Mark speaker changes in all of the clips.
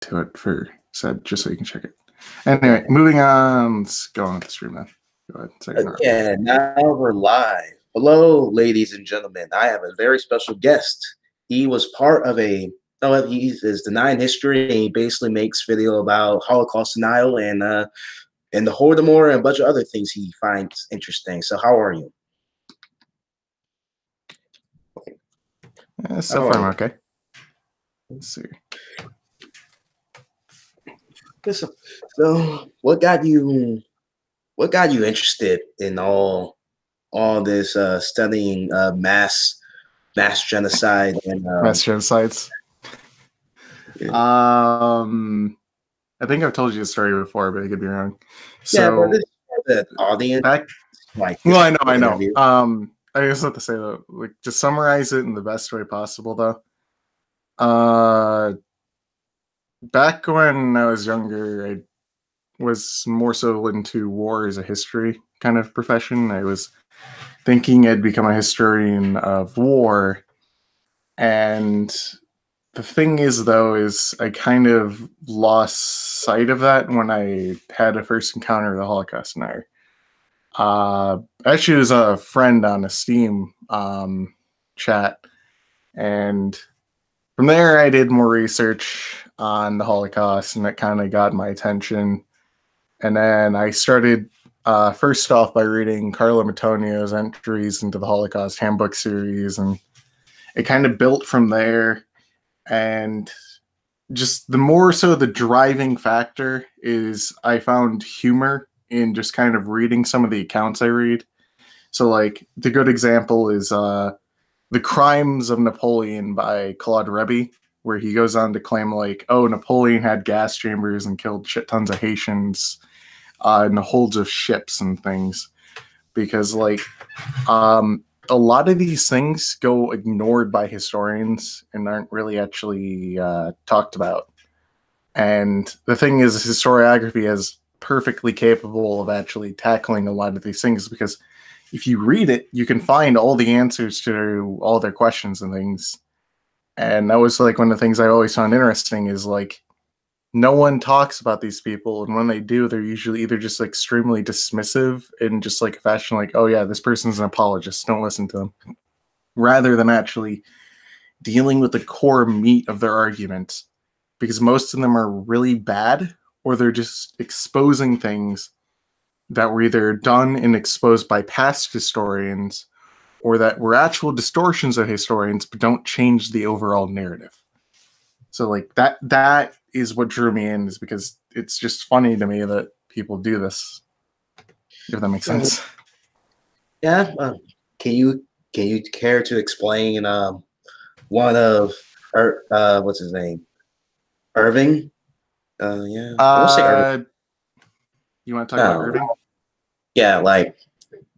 Speaker 1: to it for said, just so you can check it. Anyway, moving on. Let's go on with the stream then. Go ahead.
Speaker 2: Again, now we're live. Hello, ladies and gentlemen. I have a very special guest. He was part of he is denying history, and he basically makes video about Holocaust denial and the Holodomor and a bunch of other things he finds interesting. So how are you?
Speaker 1: So far, I'm okay. Let's see.
Speaker 2: So what got you interested in all this studying mass genocide and
Speaker 1: mass genocides?
Speaker 2: Yeah.
Speaker 1: I think I've told you the story before, but I could be wrong. So
Speaker 2: yeah, but this the audience.
Speaker 1: Well, I know. I just have to say though, like, to summarize it in the best way possible, though. Back when I was younger, I was more so into war as a history kind of profession. I was thinking I'd become a historian of war. And the thing is, though, is I kind of lost sight of that when I had a first encounter with the Holocaust denier. Actually, it was a friend on a Steam chat. And from there, I did more research on the Holocaust, and it kind of got my attention. And then I started first off by reading Carlo Matonio's entries into the Holocaust Handbook series, and it kind of built from there. And just the more so the driving factor is I found humor in just kind of reading some of the accounts I read. So, like, the good example is The Crimes of Napoleon by Claude Rebbe, where he goes on to claim, like, oh, Napoleon had gas chambers and killed shit tons of Haitians in the holds of ships and things. Because, like, a lot of these things go ignored by historians and aren't really actually talked about. And the thing is, historiography is perfectly capable of actually tackling a lot of these things, because if you read it, you can find all the answers to all their questions and things. And that was like one of the things I always found interesting is, like, no one talks about these people, and when they do, they're usually either just like extremely dismissive in just like a fashion like, oh yeah, this person's an apologist, don't listen to them, rather than actually dealing with the core meat of their arguments, because most of them are really bad, or they're just exposing things that were either done and exposed by past historians, or that were actual distortions of historians but don't change the overall narrative. So, like, that is what drew me in, is because it's just funny to me that people do this, if that makes sense.
Speaker 2: Yeah. Can you care to explain one of what's his name? Irving? Yeah. I want to say Irving.
Speaker 1: You want to talk about Irving?
Speaker 2: Yeah, like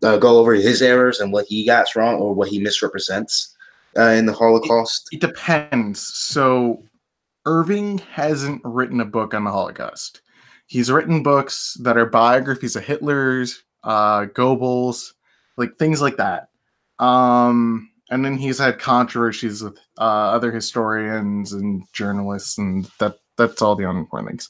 Speaker 2: go over his errors and what he got wrong or what he misrepresents in the Holocaust.
Speaker 1: It depends. So Irving hasn't written a book on the Holocaust. He's written books that are biographies of Hitler's, Goebbels, like things like that. And then he's had controversies with other historians and journalists, and that's all the unimportant things.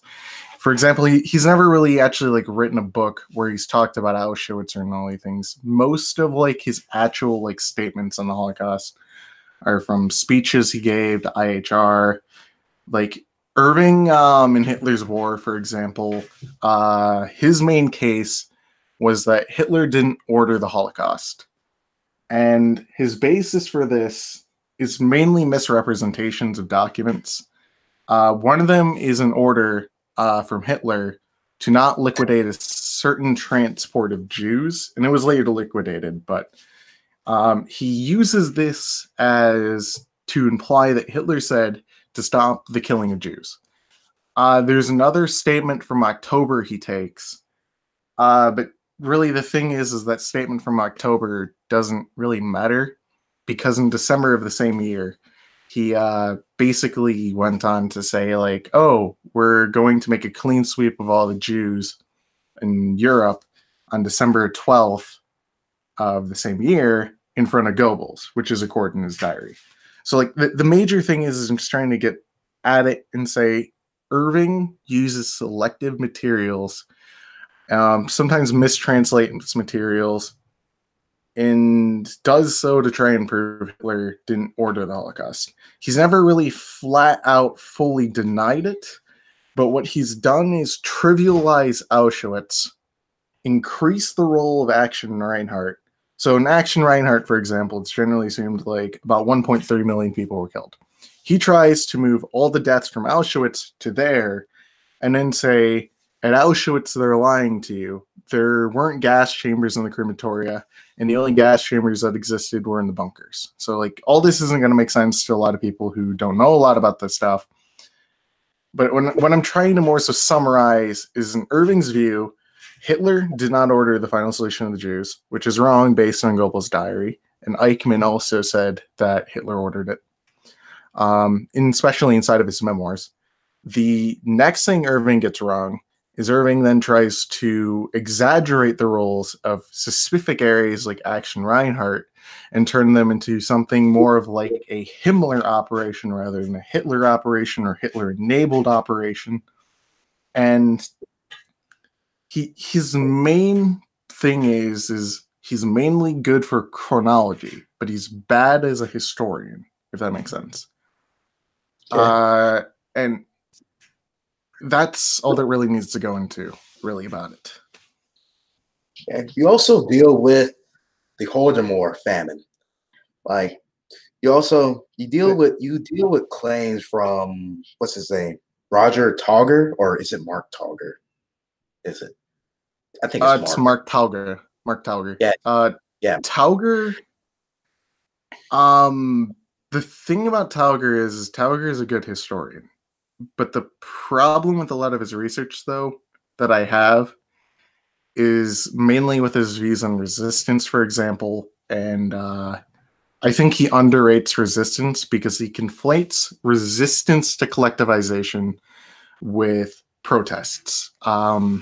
Speaker 1: For example, he's never really actually like written a book where he's talked about Auschwitz and all these things. Most of like his actual like statements on the Holocaust are from speeches he gave to IHR. Like Irving in Hitler's War, for example, his main case was that Hitler didn't order the Holocaust. And his basis for this is mainly misrepresentations of documents. One of them is an order from Hitler to not liquidate a certain transport of Jews, and it was later liquidated, but he uses this as to imply that Hitler said to stop the killing of Jews. There's another statement from October he takes, but really the thing is that statement from October doesn't really matter, because in December of the same year, he basically went on to say, like, oh, we're going to make a clean sweep of all the Jews in Europe on December 12th of the same year in front of Goebbels, which is according to his diary. So, like, the major thing is I'm just trying to get at it and say Irving uses selective materials, sometimes mistranslates materials, and does so to try and prove Hitler didn't order the Holocaust. He's never really flat out fully denied it, but what he's done is trivialize Auschwitz, increase the role of Action Reinhardt. So in Action Reinhardt, for example, it's generally assumed like about 1.3 million people were killed. He tries to move all the deaths from Auschwitz to there and then say, at Auschwitz, they're lying to you. There weren't gas chambers in the crematoria, and the only gas chambers that existed were in the bunkers. So, like, all this isn't going to make sense to a lot of people who don't know a lot about this stuff. But what I'm trying to more so summarize is, in Irving's view, Hitler did not order the final solution of the Jews, which is wrong based on Goebbels' diary. And Eichmann also said that Hitler ordered it, especially inside of his memoirs. The next thing Irving gets wrong is Irving then tries to exaggerate the roles of specific areas like Action Reinhardt and turn them into something more of like a Himmler operation rather than a Hitler operation or Hitler-enabled operation. And his main thing is he's mainly good for chronology, but he's bad as a historian, if that makes sense. Yeah. And that's all that really needs to go into, really, about it.
Speaker 2: And you also deal with the Holodomor famine. Like, you deal with claims from, what's his name, Roger Tauger, or is it Mark Tauger? Is it? I think
Speaker 1: it's Mark Tauger. Mark Tauger.
Speaker 2: Yeah.
Speaker 1: Yeah. Tauger. The thing about Tauger is Tauger is a good historian. But the problem with a lot of his research, though, that I have is mainly with his views on resistance, for example. And I think he underrates resistance because he conflates resistance to collectivization with protests. A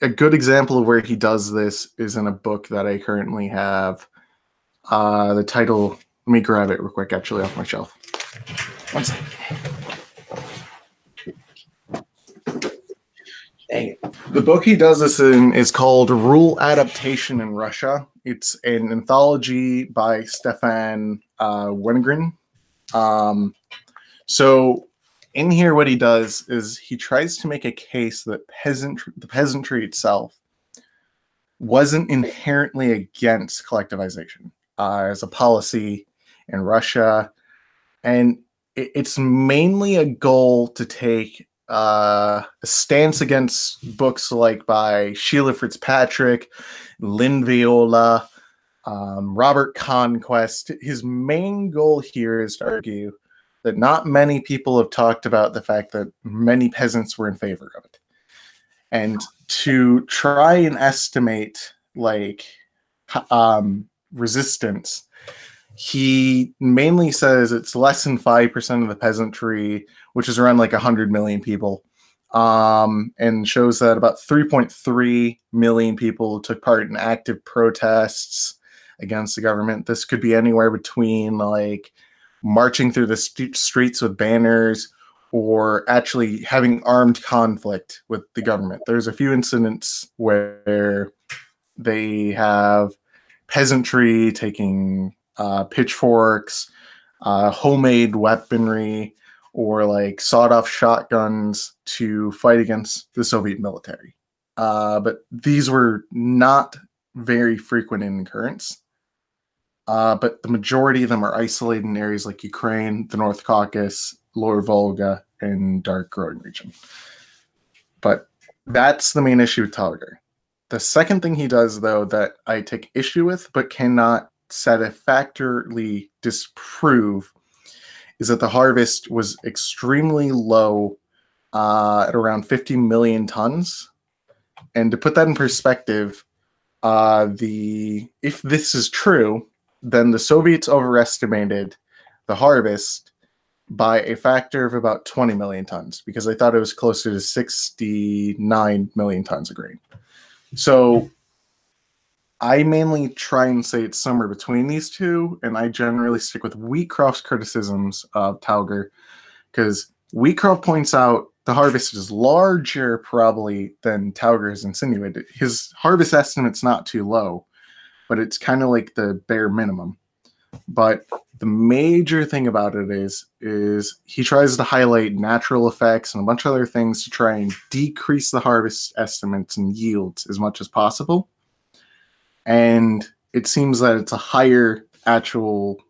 Speaker 1: good example of where he does this is in a book that I currently have. The title, let me grab it real quick, actually, off my shelf. One second. The book he does this in is called Rule Adaptation in Russia. It's an anthology by Stefan Wenegrin. So in here, what he does is he tries to make a case that the peasantry itself wasn't inherently against collectivization as a policy in Russia. And it's mainly a goal to take a stance against books like by Sheila Fitzpatrick, Lynn Viola, Robert Conquest. His main goal here is to argue that not many people have talked about the fact that many peasants were in favor of it. And to try and estimate like resistance, he mainly says it's less than 5% of the peasantry, which is around like 100 million people, and shows that about 3.3 million people took part in active protests against the government. This could be anywhere between like marching through the streets with banners or actually having armed conflict with the government. There's a few incidents where they have peasantry taking pitchforks, homemade weaponry, or like sawed-off shotguns to fight against the Soviet military. But these were not very frequent in occurrence. But the majority of them are isolated in areas like Ukraine, the North Caucasus, Lower Volga, and Dark Growing region. But that's the main issue with Tauger. The second thing he does, though, that I take issue with but cannot satisfactorily disprove is that the harvest was extremely low at around 50 million tons. And to put that in perspective, if this is true, then the Soviets overestimated the harvest by a factor of about 20 million tons, because they thought it was closer to 69 million tons of grain. So I mainly try and say it's somewhere between these two, and I generally stick with Wheatcroft's criticisms of Tauger, because Wheatcroft points out the harvest is larger probably than Tauger has insinuated. His harvest estimate's not too low, but it's kind of like the bare minimum. But the major thing about it is he tries to highlight natural effects and a bunch of other things to try and decrease the harvest estimates and yields as much as possible. And it seems that it's a higher actual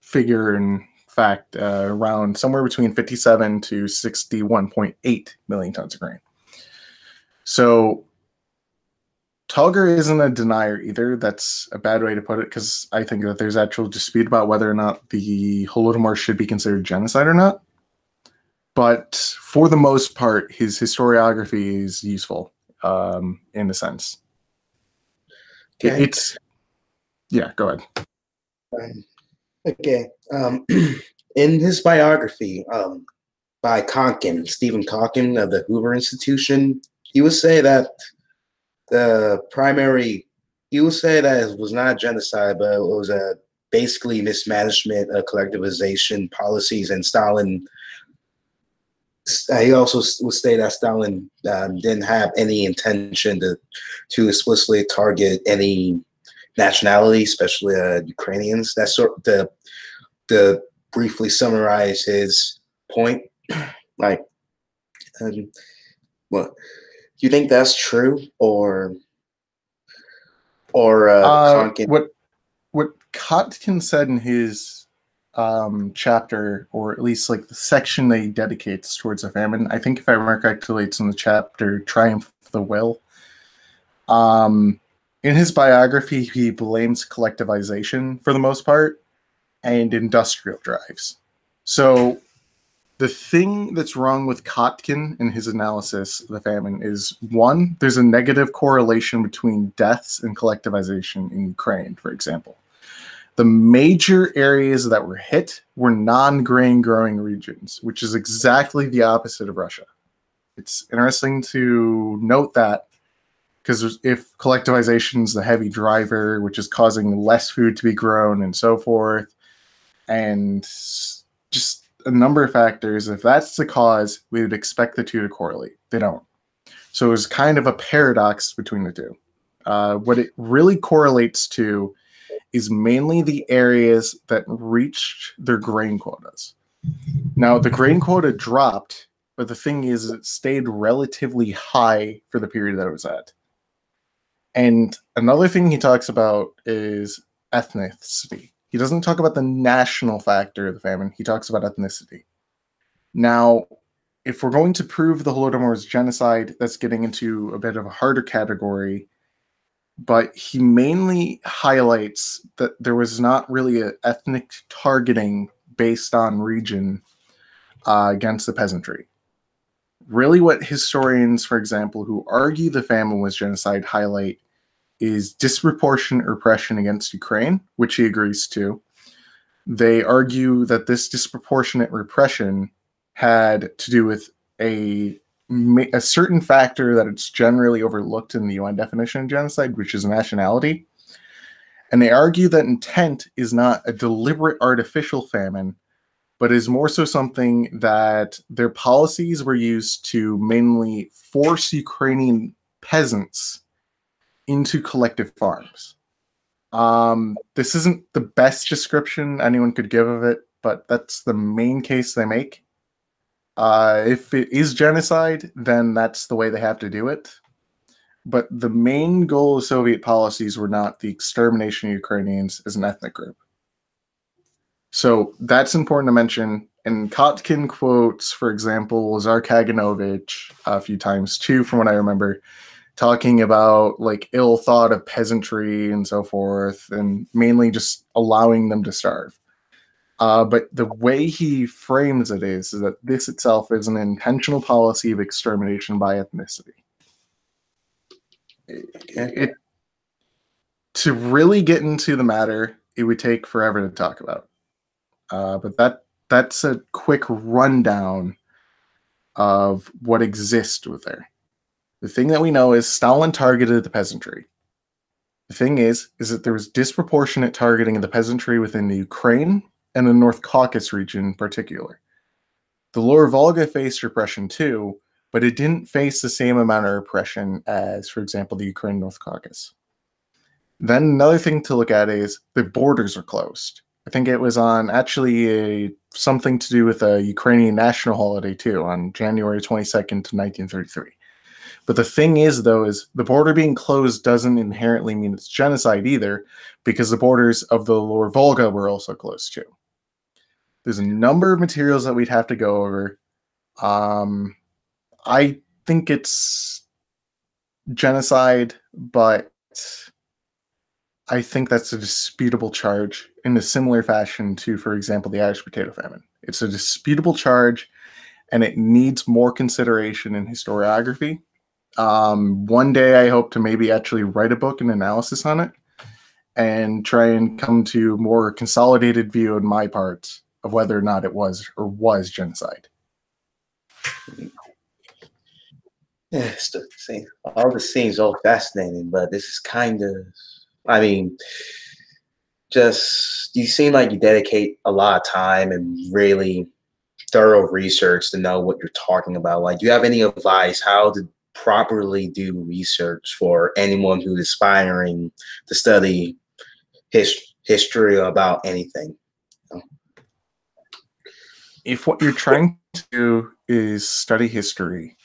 Speaker 1: figure in fact, around somewhere between 57 to 61.8 million tons of grain. So Tauger isn't a denier either. That's a bad way to put it, because I think that there's actual dispute about whether or not the Holodomor should be considered genocide or not. But for the most part, his historiography is useful in a sense.
Speaker 2: Okay.
Speaker 1: Yeah, go ahead.
Speaker 2: Okay. In his biography by Konkin, Stephen Konkin of the Hoover Institution, he would say that it was not genocide, but it was a basically mismanagement of collectivization policies, and Stalin. He also would say that Stalin didn't have any intention to explicitly target any nationality, especially Ukrainians. That's sort of to briefly summarize his point. Like, what do you think that's true, or Konkin?
Speaker 1: What Kotkin said in his chapter, or at least like the section that he dedicates towards the famine, I think if I remember correctly, it's in the chapter Triumph of the Will. In his biography, he blames collectivization for the most part and industrial drives. So the thing that's wrong with Kotkin in his analysis of the famine is, one, there's a negative correlation between deaths and collectivization in Ukraine, for example. The major areas that were hit were non-grain growing regions, which is exactly the opposite of Russia. It's interesting to note that, because if collectivization is the heavy driver, which is causing less food to be grown and so forth, and just a number of factors, if that's the cause, we would expect the two to correlate. They don't. So it was kind of a paradox between the two. What it really correlates to is mainly the areas that reached their grain quotas. Now, the grain quota dropped, but the thing is, it stayed relatively high for the period that it was at. And another thing he talks about is ethnicity. He doesn't talk about the national factor of the famine. He talks about ethnicity. Now, if we're going to prove the Holodomor is genocide, that's getting into a bit of a harder category. But he mainly highlights that there was not really an ethnic targeting based on region against the peasantry. Really what historians, for example, who argue the famine was genocide highlight is disproportionate repression against Ukraine, which he agrees to. They argue that this disproportionate repression had to do with a certain factor that it's generally overlooked in the UN definition of genocide, which is nationality. And they argue that intent is not a deliberate artificial famine, but is more so something that their policies were used to mainly force Ukrainian peasants into collective farms. This isn't the best description anyone could give of it, but that's the main case they make. If it is genocide, then that's the way they have to do it. But the main goal of Soviet policies were not the extermination of Ukrainians as an ethnic group. So that's important to mention. And Kotkin quotes, for example, Tsar Kaganovich a few times too, from what I remember, talking about like ill thought of peasantry and so forth, and mainly just allowing them to starve. But the way he frames it is that this itself is an intentional policy of extermination by ethnicity. To really get into the matter, it would take forever to talk about. But that's a quick rundown of what exists with there. The thing that we know is Stalin targeted the peasantry. The thing is that there was disproportionate targeting of the peasantry within the Ukraine and the North Caucasus region in particular. The Lower Volga faced repression too, but it didn't face the same amount of repression as, for example, the Ukraine North Caucasus. Then another thing to look at is the borders are closed. I think it was on actually something to do with a Ukrainian national holiday too, on January 22nd, 1933. But the thing is, though, is the border being closed doesn't inherently mean it's genocide either, because the borders of the Lower Volga were also closed too. There's a number of materials that we'd have to go over. I think it's genocide, but I think that's a disputable charge in a similar fashion to, for example, the Irish potato famine. It's a disputable charge, and it needs more consideration in historiography. One day I hope to maybe actually write a book and analysis on it and try and come to a more consolidated view on my part of whether or not it was or was genocide.
Speaker 2: Yeah, it's the same. All this seems all fascinating, but this is kind of, I mean, just you seem like you dedicate a lot of time and really thorough research to know what you're talking about. Like, do you have any advice how to properly do research for anyone who's aspiring to study history about anything?
Speaker 1: If what you're trying to do is study history,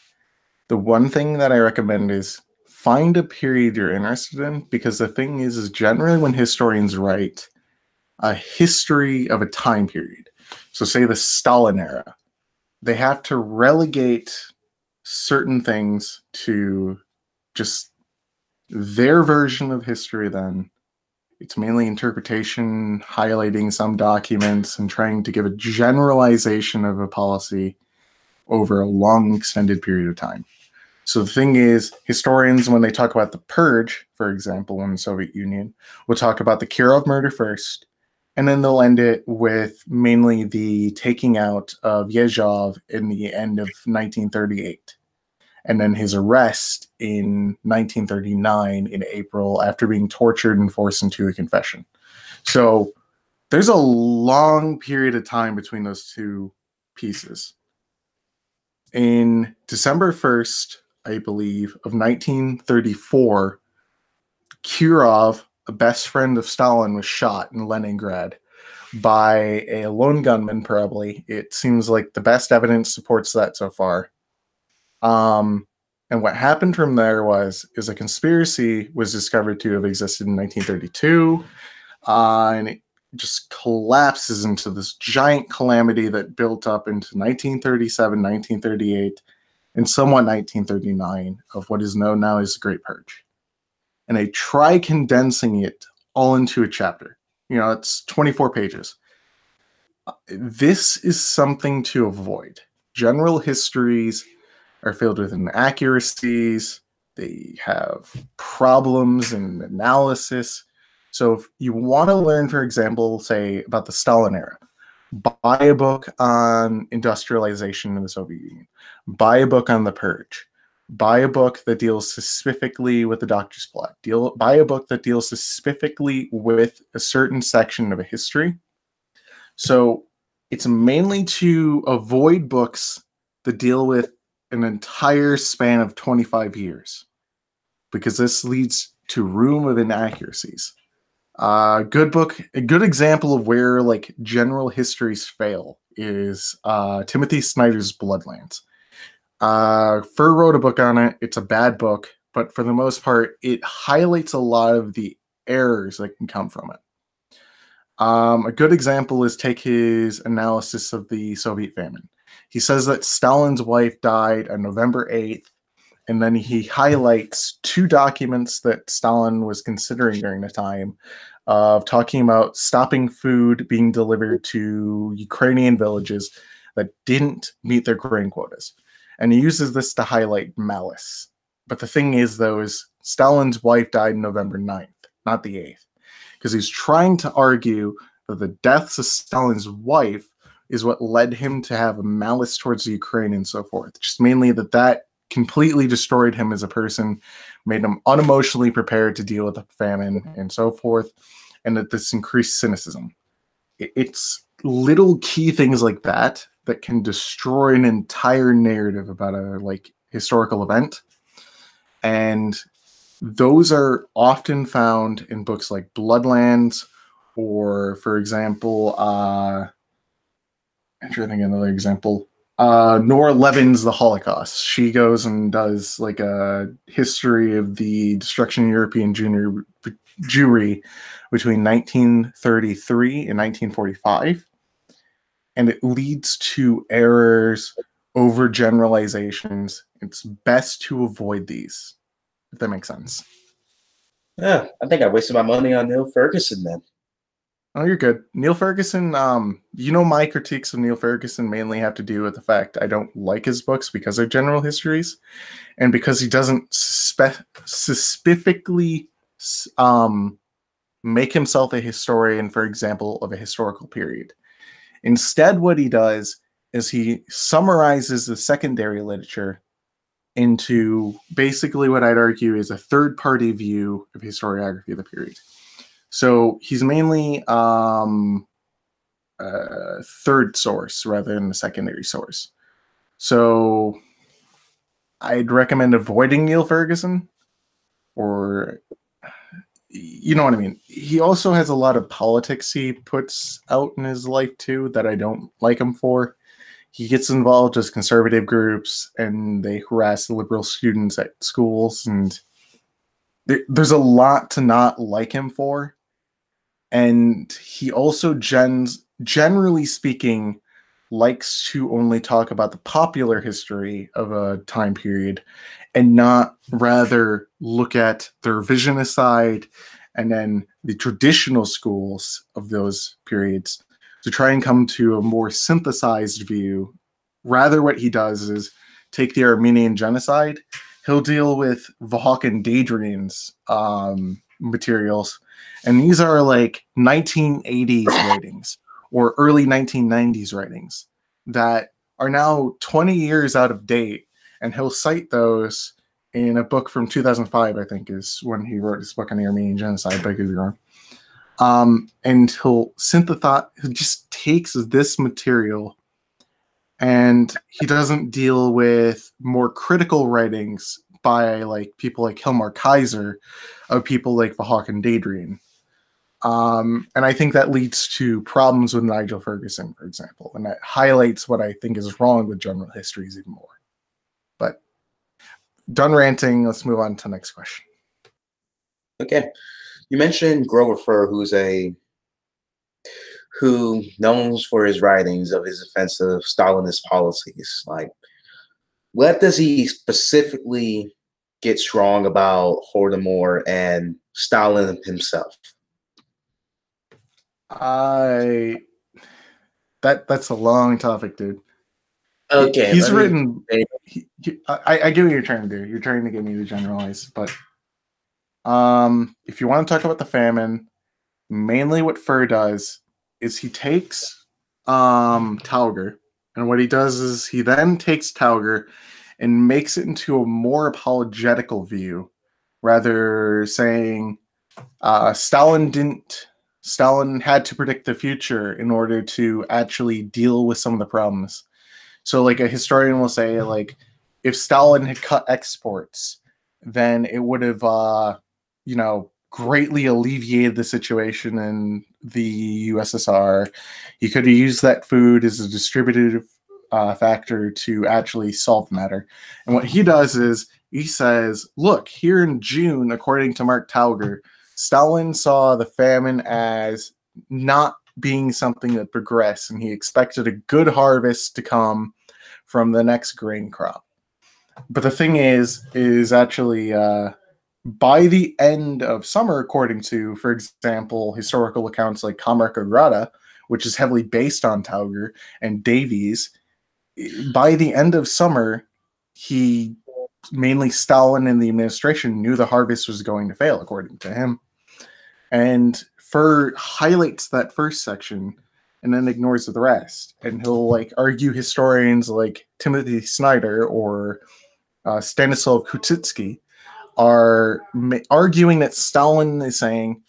Speaker 1: the one thing that I recommend is find a period you're interested in, because the thing is generally when historians write a history of a time period, so say the Stalin era, they have to relegate certain things to just their version of history then. It's mainly interpretation, highlighting some documents, and trying to give a generalization of a policy over a long, extended period of time. So the thing is, historians, when they talk about the Purge, for example, in the Soviet Union, will talk about the Kirov murder first, and then they'll end it with mainly the taking out of Yezhov in the end of 1938. And then his arrest in 1939 in April after being tortured and forced into a confession. So there's a long period of time between those two pieces. In December 1st, I believe, of 1934, Kirov, a best friend of Stalin, was shot in Leningrad by a lone gunman, probably. It seems like the best evidence supports that so far. And what happened from there is a conspiracy was discovered to have existed in 1932, and it just collapses into this giant calamity that built up into 1937, 1938, and somewhat 1939 of what is known now as the Great Purge. And they try condensing it all into a chapter. You know, it's 24 pages. This is something to avoid. General histories are filled with inaccuracies. They have problems in analysis. So if you want to learn, for example, say about the Stalin era, buy a book on industrialization in the Soviet Union. Buy a book on the Purge. Buy a book that deals specifically with the Doctor's Plot. Buy a book that deals specifically with a certain section of a history. So it's mainly to avoid books that deal with an entire span of 25 years, because this leads to room of inaccuracies. A good example of where like general histories fail is Timothy Snyder's Bloodlands. Fur wrote a book on it. It's a bad book, but for the most part, it highlights a lot of the errors that can come from it. A good example is take his analysis of the Soviet famine. He says that Stalin's wife died on November 8th, and then he highlights two documents that Stalin was considering during the time of talking about stopping food being delivered to Ukrainian villages that didn't meet their grain quotas. And he uses this to highlight malice. But the thing is, though, is Stalin's wife died November 9th, not the 8th, because he's trying to argue that the deaths of Stalin's wife is what led him to have a malice towards the Ukraine and so forth. Just mainly that completely destroyed him as a person, made him unemotionally prepared to deal with the famine and so forth, and that this increased cynicism. It's little key things like that that can destroy an entire narrative about a historical event. And those are often found in books like Bloodlands, or, for example, I'm trying to think of another example. Nora Levin's The Holocaust. She goes and does like a history of the destruction of European Jewry between 1933 and 1945. And it leads to errors, overgeneralizations. It's best to avoid these, if that makes sense.
Speaker 2: Yeah, I think I wasted my money on Neil Ferguson then.
Speaker 1: Oh, you're good. Neil Ferguson, my critiques of Neil Ferguson mainly have to do with the fact I don't like his books because they're general histories, and because he doesn't specifically make himself a historian, for example, of a historical period. Instead, what he does is he summarizes the secondary literature into basically what I'd argue is a third-party view of historiography of the period. So he's mainly a third source rather than a secondary source. So I'd recommend avoiding Neil Ferguson, or you know what I mean. He also has a lot of politics he puts out in his life too that I don't like him for. He gets involved with conservative groups and they harass the liberal students at schools, and there's a lot to not like him for. And he also, generally speaking, likes to only talk about the popular history of a time period and not rather look at the revisionist side and then the traditional schools of those periods to try and come to a more synthesized view. Rather, what he does is take the Armenian genocide. He'll deal with Vahak and Dadrian's materials, and these are like 1980s writings or early 1990s writings that are now 20 years out of date, and he'll cite those in a book from 2005, I think, is when he wrote his book on the Armenian genocide, but I could be wrong. And he'll just takes this material, and he doesn't deal with more critical writings by like people like Hilmar Kaiser of people like Vahak and Dadrian. And I think that leads to problems with Nigel Ferguson, for example, and that highlights what I think is wrong with general histories even more. But done ranting, let's move on to the next question.
Speaker 2: Okay. You mentioned Grover Furr, who knows for his writings of his offensive Stalinist policies. Like, what does he specifically get strong about Holodomor and Stalin himself?
Speaker 1: That's a long topic, dude.
Speaker 2: Okay,
Speaker 1: he's written. I get what you're trying to do. You're trying to get me to generalize, but if you want to talk about the famine, mainly what Furr does is he takes Tauger, and what he does is he then takes Tauger and makes it into a more apologetical view, rather saying Stalin had to predict the future in order to actually deal with some of the problems. So like a historian will say, like, if Stalin had cut exports, then it would have greatly alleviated the situation in the USSR. He could have used that food as a distributive factor to actually solve the matter. And what he does is he says, look, here in June, according to Mark Tauger, Stalin saw the famine as not being something that progressed, and he expected a good harvest to come from the next grain crop. But the thing is actually by the end of summer, according to, for example, historical accounts like Kamraka Grada, which is heavily based on Tauger, and Davies, by the end of summer, mainly Stalin and the administration knew the harvest was going to fail, according to him. And Furr highlights that first section and then ignores the rest. And he'll like argue historians like Timothy Snyder or Stanislav Kutitsky are arguing that Stalin is saying,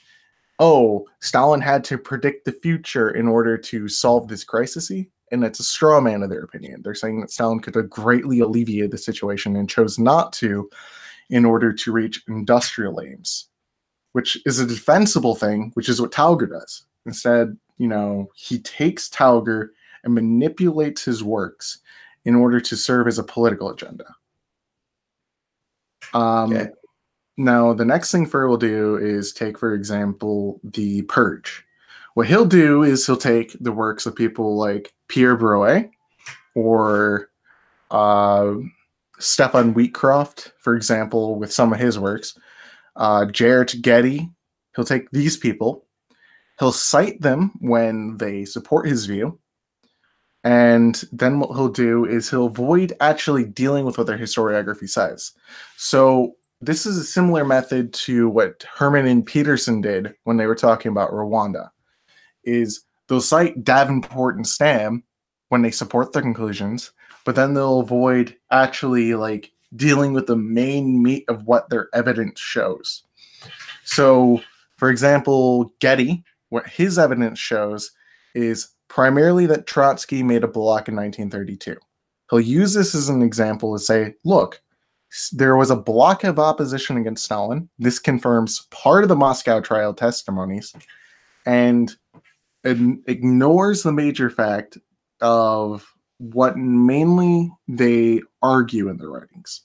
Speaker 1: oh, Stalin had to predict the future in order to solve this crisis. and it's a straw man of their opinion. They're saying that Stalin could have greatly alleviated the situation and chose not to in order to reach industrial aims, which is a defensible thing, which is what Tauger does. Instead, he takes Tauger and manipulates his works in order to serve as a political agenda.
Speaker 2: Okay.
Speaker 1: Now, the next thing Fur will do is take, for example, the Purge. What he'll do is he'll take the works of people like Pierre Brouet or Stefan Wheatcroft, for example, with some of his works. Jarrett Getty, he'll take these people. He'll cite them when they support his view. And then what he'll do is he'll avoid actually dealing with what their historiography says. So this is a similar method to what Herman and Peterson did when they were talking about Rwanda. Is they'll cite Davenport and Stam when they support their conclusions, but then they'll avoid actually dealing with the main meat of what their evidence shows. So, for example, Getty, what his evidence shows is primarily that Trotsky made a block in 1932. He'll use this as an example to say, look, there was a block of opposition against Stalin. This confirms part of the Moscow trial testimonies and ignores the major fact of what mainly they argue in their writings.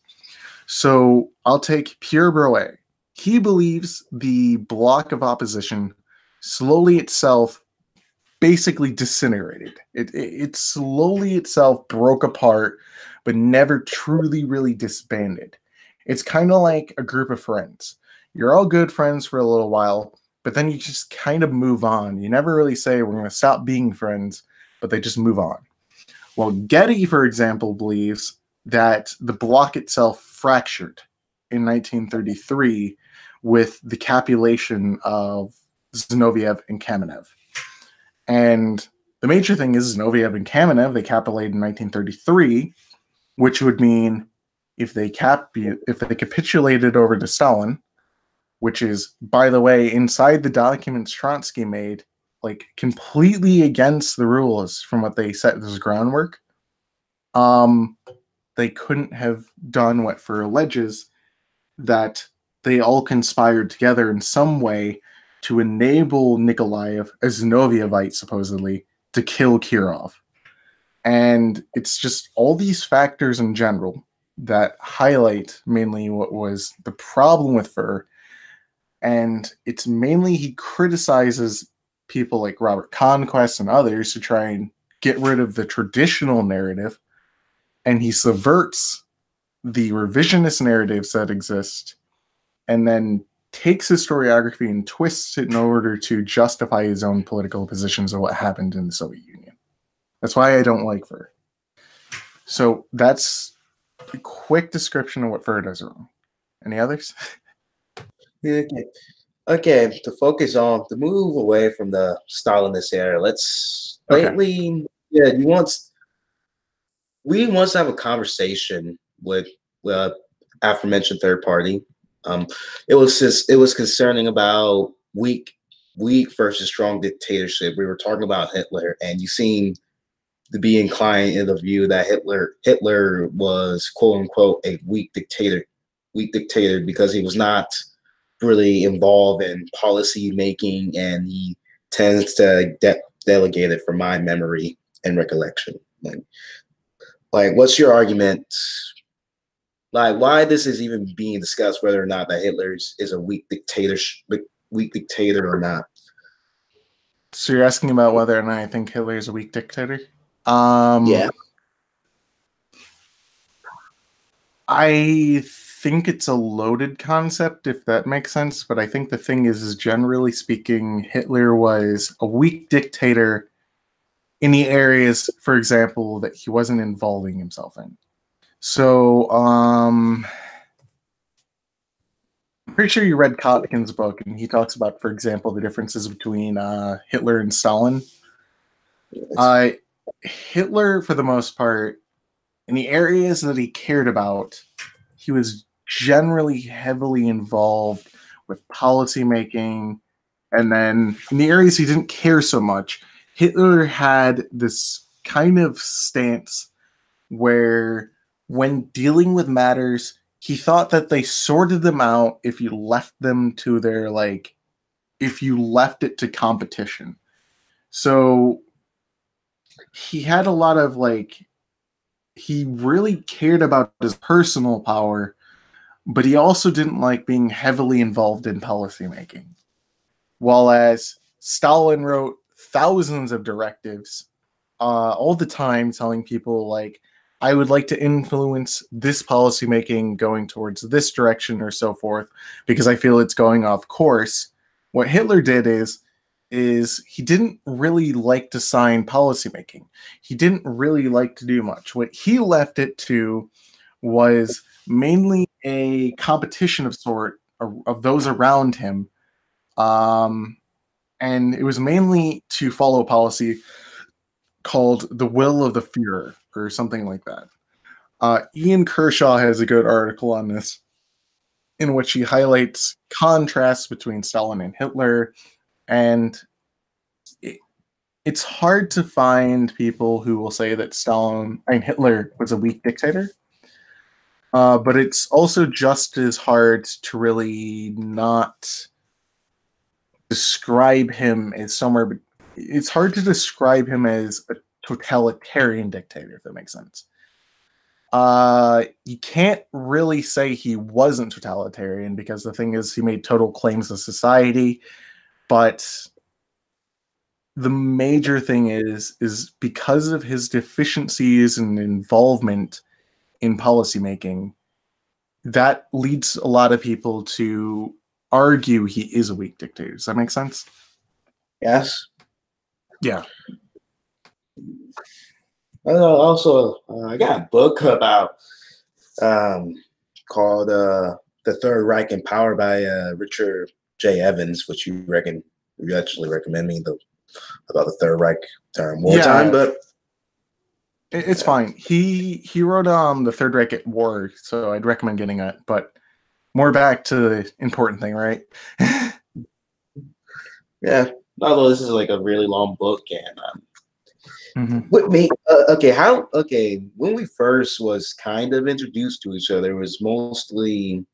Speaker 1: So I'll take Pierre Brouet. He believes the block of opposition slowly itself basically disintegrated. It slowly itself broke apart, but never truly really disbanded. It's kind of like a group of friends. You're all good friends for a little while, but then you just kind of move on. You never really say, we're going to stop being friends, but they just move on. Well, Getty, for example, believes that the bloc itself fractured in 1933 with the capitulation of Zinoviev and Kamenev. And the major thing is Zinoviev and Kamenev, they capitulated in 1933, which would mean if they capitulated over to Stalin, which is, by the way, inside the documents Trotsky made, completely against the rules from what they set as groundwork, they couldn't have done what Fur alleges, that they all conspired together in some way to enable Nikolaev, a Zinovievite supposedly, to kill Kirov. And it's just all these factors in general that highlight mainly what was the problem with Fur. And it's mainly he criticizes people like Robert Conquest and others to try and get rid of the traditional narrative. And he subverts the revisionist narratives that exist and then takes historiography and twists it in order to justify his own political positions of what happened in the Soviet Union. That's why I don't like Fur. So that's a quick description of what Fur does wrong. Any others?
Speaker 2: Okay, to focus on, to move away from the Stalinist era, let's lately, we once have a conversation with aforementioned third party. It was concerning about weak versus strong dictatorship. We were talking about Hitler, and you seem to be inclined in the view that Hitler was quote unquote a weak dictator because he was not really involved in policy making, and he tends to delegate it from my memory and recollection. Like, what's your argument? Like, why this is even being discussed, whether or not that Hitler is a weak dictator or not?
Speaker 1: So you're asking about whether or not I think Hitler is a weak dictator?
Speaker 2: Yeah.
Speaker 1: I think it's a loaded concept, if that makes sense. But I think the thing is generally speaking, Hitler was a weak dictator in the areas, for example, that he wasn't involving himself in. So, I'm pretty sure you read Kotkin's book, and he talks about, for example, the differences between Hitler and Stalin.
Speaker 2: Yes.
Speaker 1: Hitler, for the most part, in the areas that he cared about, he was generally heavily involved with policy making. And then in the areas he didn't care so much, Hitler had this kind of stance where when dealing with matters, he thought that they sorted them out if you left them to their, like, if you left it to competition. So he had a lot of, like, he really cared about his personal power, but he also didn't like being heavily involved in policymaking. While as Stalin wrote thousands of directives all the time telling people, like, I would like to influence this policymaking going towards this direction or so forth because I feel it's going off course. What Hitler did is he didn't really like to sign policymaking. He didn't really like to do much. What he left it to was mainly a competition of sort of those around him. And it was mainly to follow a policy called the will of the Führer or something like that. Ian Kershaw has a good article on this in which he highlights contrasts between Stalin and Hitler, and it's hard to find people who will say that Hitler was a weak dictator. But it's also just as hard to really not describe him as somewhere. It's hard to describe him as a totalitarian dictator, if that makes sense. You can't really say he wasn't totalitarian because the thing is, he made total claims to society. But the major thing is because of his deficiencies and involvement in policymaking, that leads a lot of people to argue he is a weak dictator. Does that make sense?
Speaker 2: Yes.
Speaker 1: Yeah.
Speaker 2: Also, I got a book about called "The Third Reich in Power" by Richard J. Evans, which you actually recommend me about the Third Reich during wartime, but
Speaker 1: it's fine. He wrote the Third Reich at war, so I'd recommend getting it. But more back to the important thing, right?
Speaker 2: Yeah. Although this is like a really long book, and
Speaker 1: With
Speaker 2: me, when we first was kind of introduced to each other, it was mostly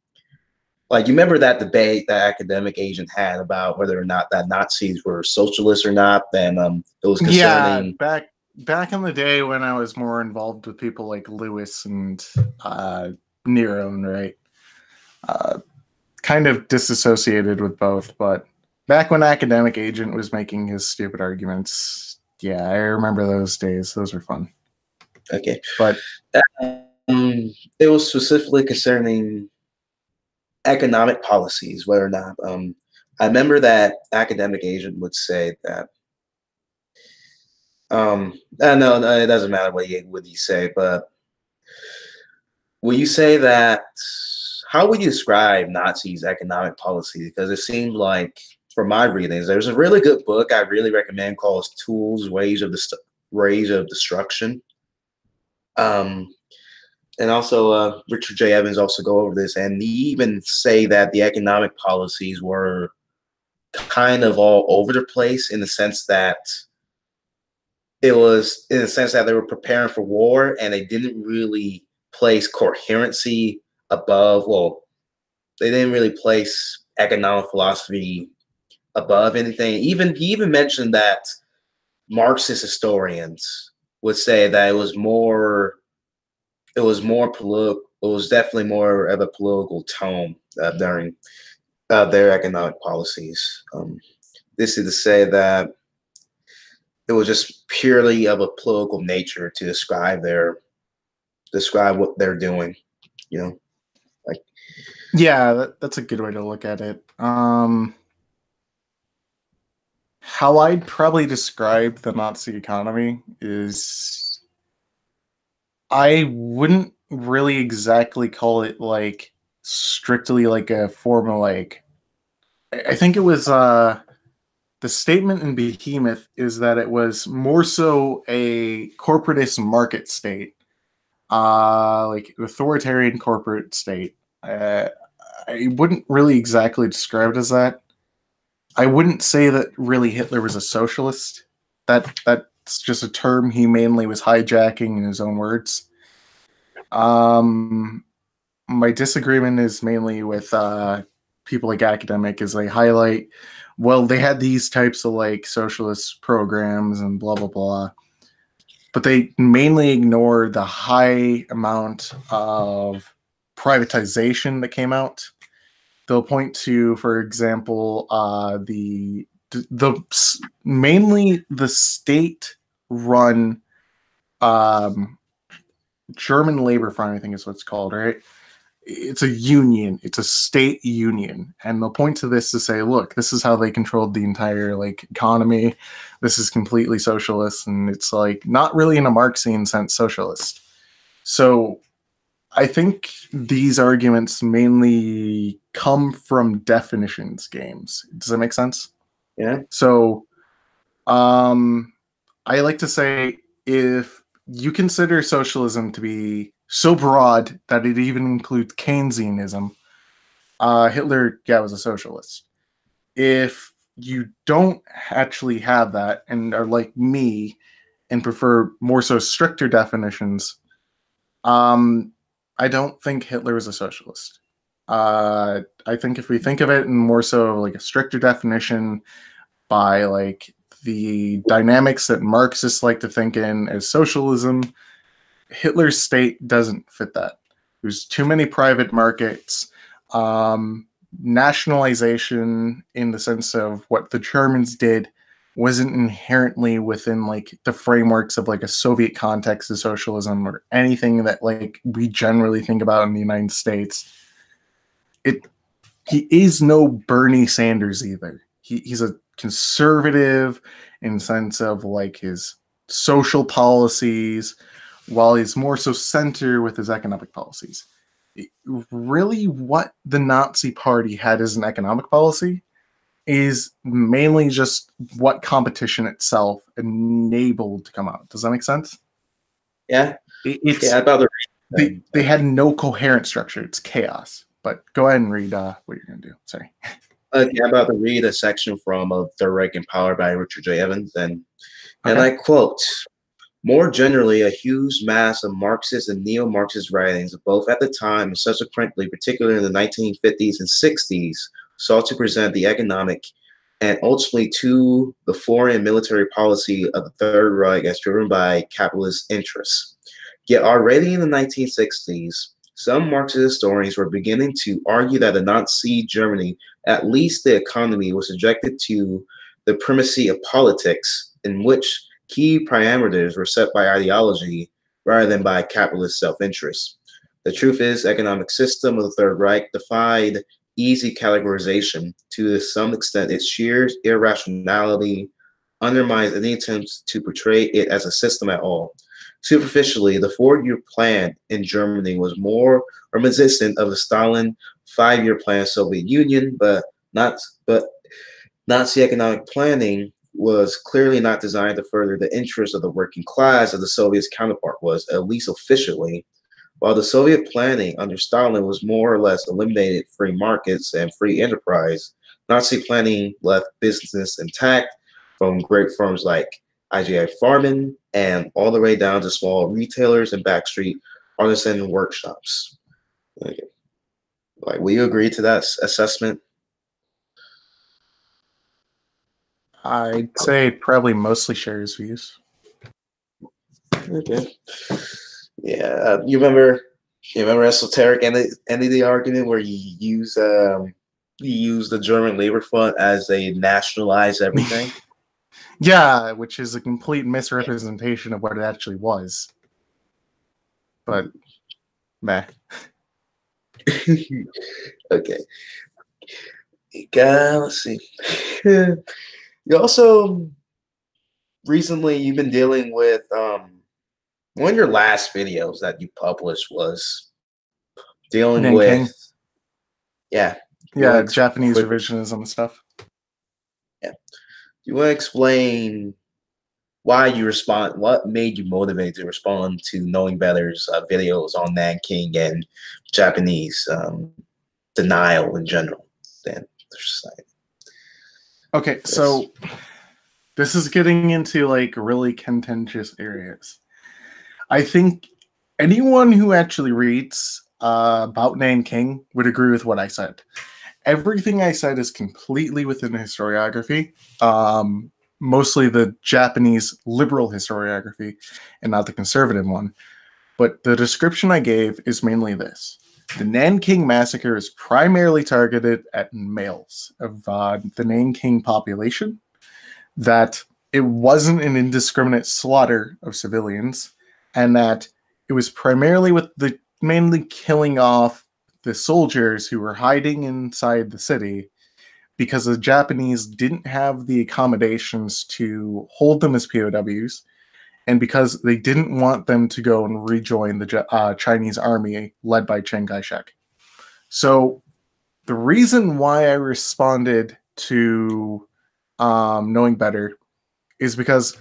Speaker 2: like, you remember that debate that Academic Agent had about whether or not that Nazis were socialists or not. Then it was concerning.
Speaker 1: Yeah, back in the day when I was more involved with people like Lewis and Nero, right? Kind of disassociated with both, but back when Academic Agent was making his stupid arguments, yeah, I remember those days. Those were fun.
Speaker 2: Okay.
Speaker 1: But
Speaker 2: it was specifically concerning economic policies, whether or not I remember that Academic Agent would say that no, it doesn't matter what you say, but will you say that, how would you describe Nazis' economic policy? Because it seemed like, from my readings, there's a really good book I really recommend called Tools, Ways of Destruction. And also Richard J. Evans also go over this, and he even say that the economic policies were kind of all over the place in the sense that they were preparing for war, and they didn't really place coherency above. Well, they didn't really place economic philosophy above anything. He even mentioned that Marxist historians would say that it was political. It was definitely more of a political tone during their economic policies. This is to say that it was just purely of a political nature to describe what they're doing. You know, like,
Speaker 1: yeah, that's a good way to look at it. How I'd probably describe the Nazi economy is, I wouldn't really exactly call it like strictly like a formulaic. I think it was the statement in Behemoth is that it was more so a corporatist market state, like authoritarian corporate state. I wouldn't really exactly describe it as that. I wouldn't say that really Hitler was a socialist. That It's just a term he mainly was hijacking in his own words. My disagreement is mainly with people like academic, as they highlight, well, they had these types of like socialist programs and blah blah blah, but they mainly ignore the high amount of privatization that came out. They'll point to, for example, the mainly the state-run German Labor Front, I think is what it's called, right? It's a union. It's a state union, and they'll point to this to say, "Look, this is how they controlled the entire like economy. This is completely socialist," and it's like not really in a Marxian sense socialist. So I think these arguments mainly come from definitions games. Does that make sense?
Speaker 2: Yeah.
Speaker 1: So, I like to say if you consider socialism to be so broad that it even includes Keynesianism, Hitler, yeah, was a socialist. If you don't actually have that and are like me and prefer more so stricter definitions, I don't think Hitler was a socialist. I think if we think of it in more so like a stricter definition by like the dynamics that Marxists like to think in as socialism, Hitler's state doesn't fit that. There's too many private markets, nationalization in the sense of what the Germans did wasn't inherently within like the frameworks of like a Soviet context of socialism or anything that like we generally think about in the United States. He is no Bernie Sanders either. He's a conservative in the sense of like his social policies, while he's more so center with his economic policies. Really, what the Nazi Party had as an economic policy is mainly just what competition itself enabled to come out. Does that make sense?
Speaker 2: Yeah.
Speaker 1: They had no coherent structure. It's chaos. But go ahead and read what you're going to do. Sorry.
Speaker 2: I'm about to read a section from Third Reich and Power by Richard J. Evans. And I quote, more generally, a huge mass of Marxist and neo-Marxist writings, both at the time and subsequently, particularly in the 1950s and 60s, sought to present the economic and ultimately to the foreign military policy of the Third Reich as driven by capitalist interests. Yet already in the 1960s, some Marxist historians were beginning to argue that in Nazi Germany, at least the economy was subjected to the primacy of politics, in which key parameters were set by ideology rather than by capitalist self-interest. The truth is, the economic system of the Third Reich defied easy categorization. To some extent, its sheer irrationality undermines any attempts to portray it as a system at all. Superficially, the 4-year plan in Germany was more reminiscent of the Stalin 5-year plan in the Soviet Union, but Nazi economic planning was clearly not designed to further the interests of the working class as the Soviet's counterpart was, at least officially. While the Soviet planning under Stalin was more or less eliminated free markets and free enterprise, Nazi planning left business intact, from great firms like IGI Farben and all the way down to small retailers and backstreet artisan workshops. Okay. Like, will you agree to that assessment?
Speaker 1: I'd say it probably mostly shares views.
Speaker 2: Okay. Yeah, you remember Esoteric and the argument where you use the German Labor Front as they nationalize everything?
Speaker 1: Yeah, which is a complete misrepresentation of what it actually was. But, meh.
Speaker 2: Okay. Let's see. You also recently you've been dealing with one of your last videos that you published was dealing with
Speaker 1: Japanese revisionism and stuff.
Speaker 2: Yeah. You want to explain why you respond? What made you motivated to respond to Knowing Better's videos on Nanking and Japanese denial in general? Then society.
Speaker 1: Okay, so this is getting into like really contentious areas. I think anyone who actually reads about Nanking would agree with what I said. Everything I said is completely within the historiography, mostly the Japanese liberal historiography and not the conservative one. But the description I gave is mainly this. The Nanking Massacre is primarily targeted at males of the Nanking population, that it wasn't an indiscriminate slaughter of civilians, and that it was primarily with the mainly killing off the soldiers who were hiding inside the city because the Japanese didn't have the accommodations to hold them as POWs, and because they didn't want them to go and rejoin the Chinese army led by Chiang Kai-shek. So the reason why I responded to knowing better is because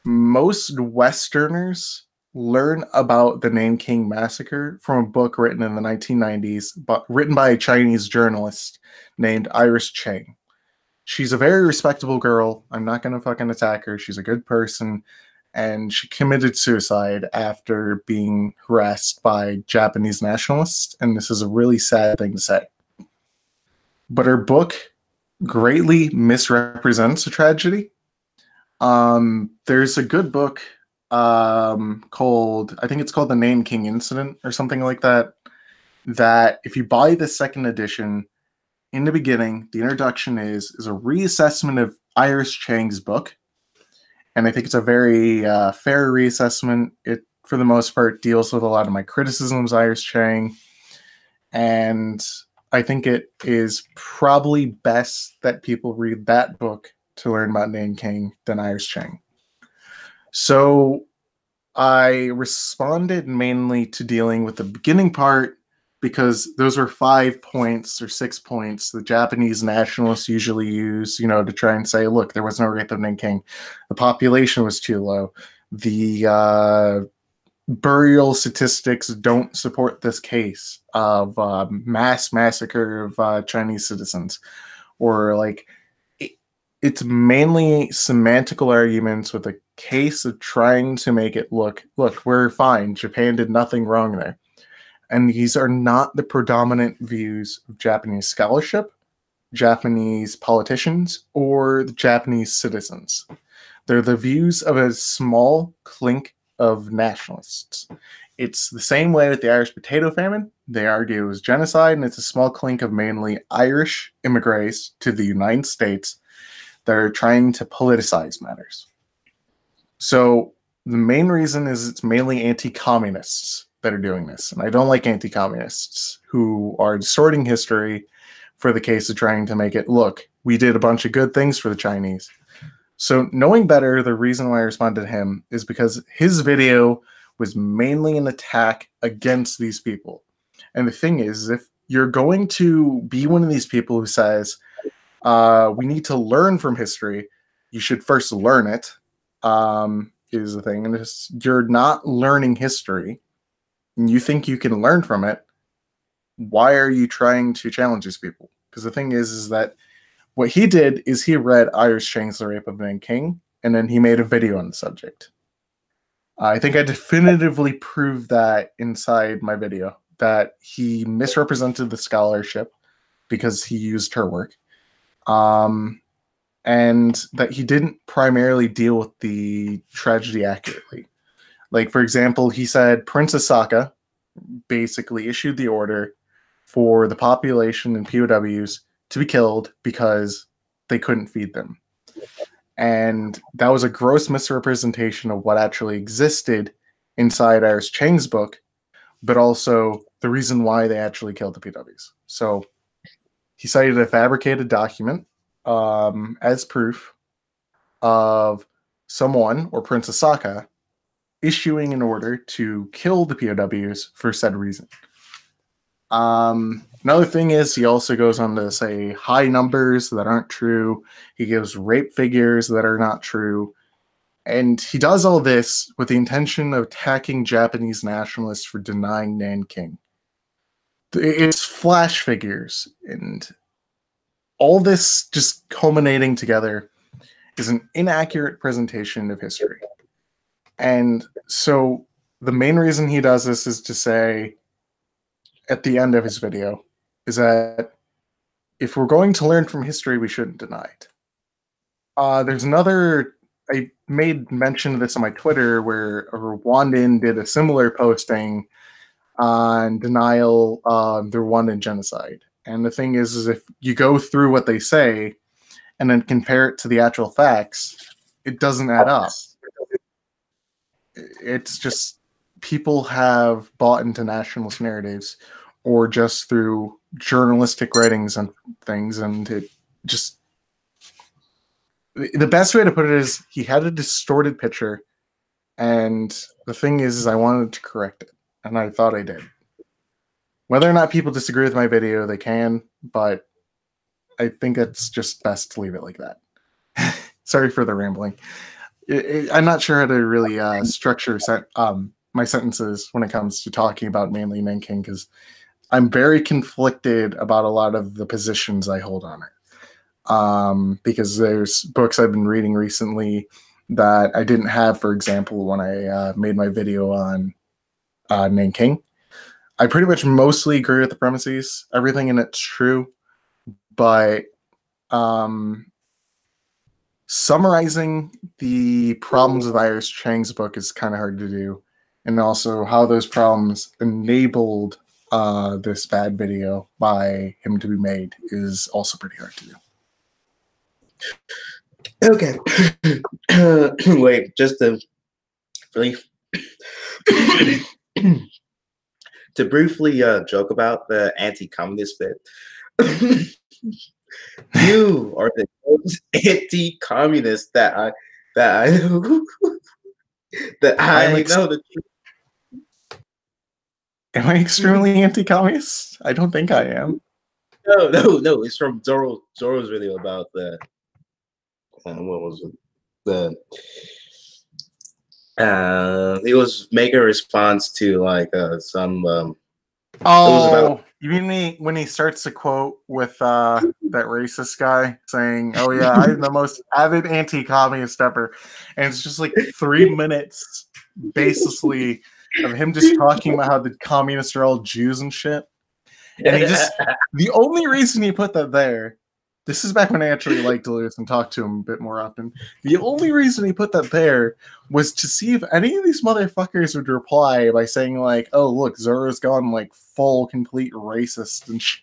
Speaker 1: most Westerners learn about the Nanking Massacre from a book written in the 1990s, but written by a Chinese journalist named Iris Chang. She's a very respectable girl. I'm not going to fucking attack her. She's a good person. And she committed suicide after being harassed by Japanese nationalists. And this is a really sad thing to say. But her book greatly misrepresents the tragedy. There's a good book called, I think it's called The Nanking Incident or something like that, that if you buy the second edition, in the beginning, the introduction is a reassessment of Iris Chang's book. And I think it's a very fair reassessment. It, for the most part, deals with a lot of my criticisms, Iris Chang. And I think it is probably best that people read that book to learn about Nanking than Iris Chang. So I responded mainly to dealing with the beginning part because those were 5 points or 6 points the Japanese nationalists usually use, to try and say, look, there was no rape of Nanking. The population was too low. The burial statistics don't support this case of mass massacre of Chinese citizens. Or like, it's mainly semantical arguments with a case of trying to make it look, we're fine. Japan did nothing wrong there. And these are not the predominant views of Japanese scholarship, Japanese politicians, or the Japanese citizens. They're the views of a small clink of nationalists. It's the same way with the Irish potato famine. They argue it was genocide, and it's a small clink of mainly Irish immigrants to the United States that are trying to politicize matters. So the main reason is it's mainly anti-communists that are doing this. And I don't like anti-communists who are distorting history for the case of trying to make it look, we did a bunch of good things for the Chinese. So knowing better, the reason why I responded to him is because his video was mainly an attack against these people. And the thing is, if you're going to be one of these people who says, we need to learn from history, you should first learn it, is the thing. And you're not learning history, and you think you can learn from it, why are you trying to challenge these people? Because the thing is that what he did is he read Iris Chang's The Rape of Nanking, and then he made a video on the subject. I think I definitively proved that inside my video, that he misrepresented the scholarship because he used her work, and that he didn't primarily deal with the tragedy accurately. Like, for example, he said Princess Saka basically issued the order for the population and POWs to be killed because they couldn't feed them. And that was a gross misrepresentation of what actually existed inside Iris Chang's book, but also the reason why they actually killed the POWs. So he cited a fabricated document as proof of someone, or Princess Saka, issuing an order to kill the POWs for said reason. Another thing is he also goes on to say high numbers that aren't true. He gives rape figures that are not true. And he does all this with the intention of attacking Japanese nationalists for denying Nanking. It's flash figures and all this just culminating together is an inaccurate presentation of history. And so the main reason he does this is to say at the end of his video is that if we're going to learn from history, we shouldn't deny it. There's another, I made mention of this on my Twitter, where a Rwandan did a similar posting on denial of the Rwandan genocide. And the thing is if you go through what they say and then compare it to the actual facts, it doesn't add up. It's just people have bought into nationalist narratives or just through journalistic writings and things, and it just, the best way to put it is he had a distorted picture, and the thing is I wanted to correct it, and I thought I did. Whether or not people disagree with my video, they can, but I think it's just best to leave it like that. Sorry for the rambling. I'm not sure how to really structure my sentences when it comes to talking about mainly Nanking, because I'm very conflicted about a lot of the positions I hold on it. Because there's books I've been reading recently that I didn't have, for example, when I made my video on Nanking. I pretty much mostly agree with the premises. Everything in it's true, but summarizing the problems of Iris Chang's book is kind of hard to do, and also how those problems enabled this bad video by him to be made is also pretty hard to do.
Speaker 2: Okay. Wait, just to briefly joke about the anti-communist bit. You are the most anti-communist that I know. That I know the truth.
Speaker 1: Am I extremely anti-communist? I don't think I am.
Speaker 2: No. It's from Zoro's video about the what was it? He was making a response to like some.
Speaker 1: You mean when he starts to quote with that racist guy saying, "Oh yeah, I'm the most avid anti-communist ever," and it's just like 3 minutes, baselessly, of him just talking about how the communists are all Jews and shit. And he just, the only reason he put that there, this is back when I actually liked Lewis and talked to him a bit more often. The only reason he put that there was to see if any of these motherfuckers would reply by saying like, "Oh look, Zoro's gone like full complete racist and shit."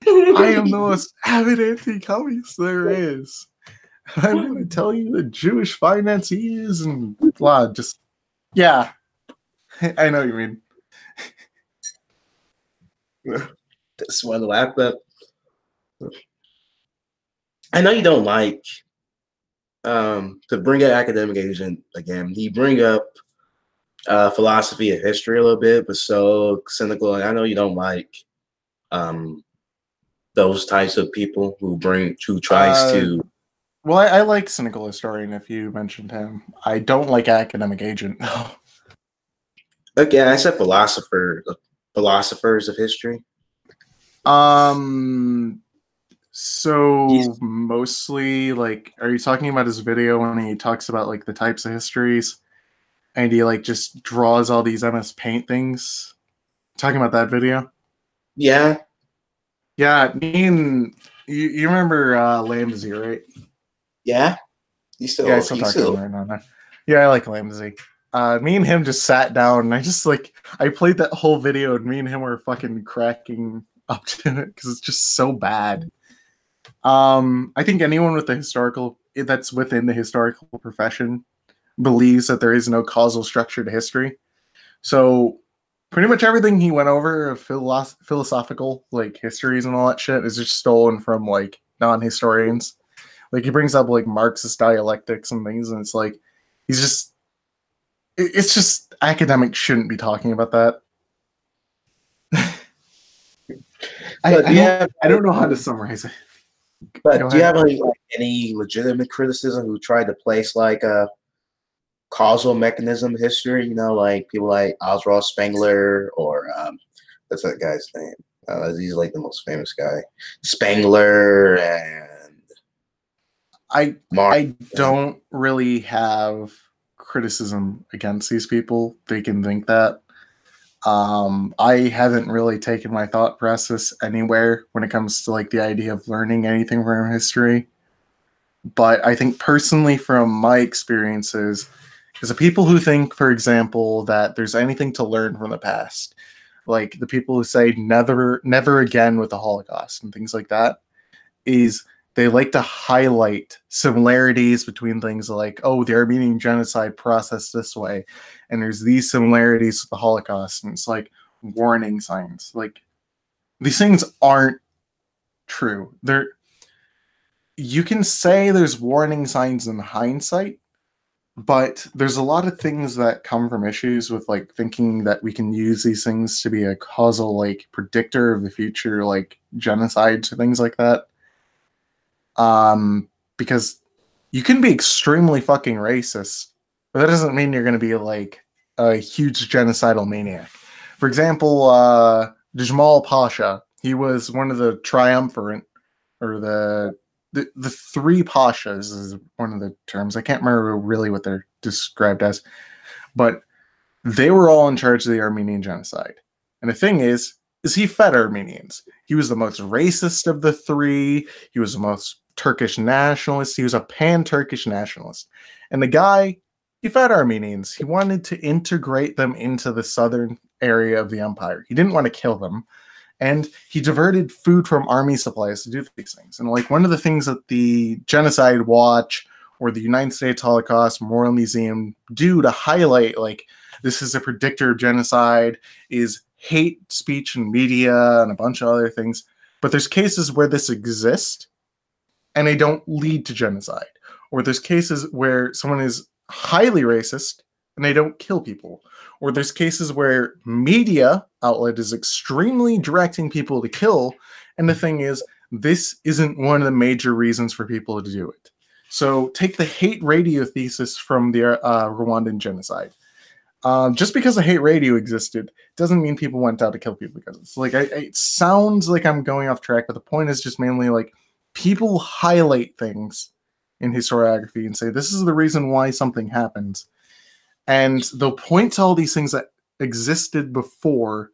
Speaker 1: I am the most avid anti-communist there is. I'm going to tell you the Jewish financiers and blah. Just, yeah, I know what you mean.
Speaker 2: That's why the laptop. I know you don't like to bring up Academic Agent again. He bring up philosophy of history a little bit, but so cynical. And I know you don't like those types of people who tries to.
Speaker 1: Well, I like Cynical Historian. If you mentioned him, I don't like Academic Agent.
Speaker 2: Again, I said philosophers of history.
Speaker 1: So mostly, like, are you talking about his video when he talks about like the types of histories, and he like just draws all these MS Paint things? Talking about that video?
Speaker 2: Yeah.
Speaker 1: Yeah, me and you remember Lamsey, right?
Speaker 2: Yeah.
Speaker 1: I still talk to him right now. Yeah, I like Lamsey. Me and him just sat down, and I played that whole video, and me and him were fucking cracking up to it because it's just so bad. I think anyone with that's within the historical profession believes that there is no causal structure to history. So pretty much everything he went over of philosophical like histories and all that shit is just stolen from like non-historians. Like he brings up like Marxist dialectics and things, and it's like it's just academics shouldn't be talking about that. I don't know how to summarize it.
Speaker 2: But do you have any legitimate criticism who tried to place like a causal mechanism history? You know, like people like Oswald Spengler or what's that guy's name? He's like the most famous guy, Spengler, and
Speaker 1: I
Speaker 2: Mark.
Speaker 1: I don't really have criticism against these people. They can think that. I haven't really taken my thought process anywhere when it comes to like the idea of learning anything from history. But I think personally, from my experiences, is the people who think, for example, that there's anything to learn from the past, like the people who say never again with the Holocaust and things like that, is they like to highlight similarities between things like, oh, the Armenian genocide processed this way, and there's these similarities with the Holocaust, and it's like warning signs. Like these things aren't true. They're You can say there's warning signs in hindsight, but there's a lot of things that come from issues with like thinking that we can use these things to be a causal like predictor of the future, like genocides or things like that. Because you can be extremely fucking racist, but that doesn't mean you're going to be like a huge genocidal maniac. For example, Jamal Pasha, he was one of the triumvirate, or the three pashas is one of the terms. I can't remember really what they're described as, but they were all in charge of the Armenian genocide. And the thing is he fed Armenians. He was the most racist of the three. He was the most Turkish nationalist. He was a pan-Turkish nationalist. And the guy, he fed Armenians. He wanted to integrate them into the southern area of the empire. He didn't want to kill them. And he diverted food from army supplies to do these things. And like one of the things that the Genocide Watch or the United States Holocaust Memorial Museum do to highlight like this is a predictor of genocide is hate speech and media and a bunch of other things. But there's cases where this exists and they don't lead to genocide. Or there's cases where someone is highly racist and they don't kill people. Or there's cases where media outlet is extremely directing people to kill, and the thing is, this isn't one of the major reasons for people to do it. So take the hate radio thesis from the Rwandan genocide. Just because a hate radio existed doesn't mean people went out to kill people because it's like it sounds like I'm going off track, but the point is just mainly like people highlight things in historiography and say this is the reason why something happens. And they'll point to all these things that existed before,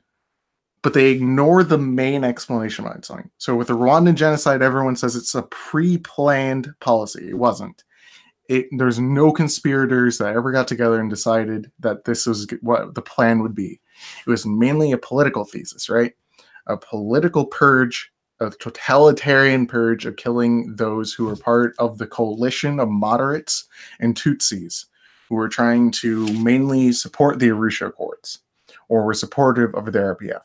Speaker 1: but they ignore the main explanation behind something. So with the Rwandan genocide, everyone says it's a pre-planned policy. It wasn't. There's no conspirators that ever got together and decided that this was what the plan would be. It was mainly a political thesis, right? A political purge, a totalitarian purge of killing those who were part of the coalition of moderates and Tutsis, who were trying to mainly support the Arusha Accords, or were supportive of the RPF.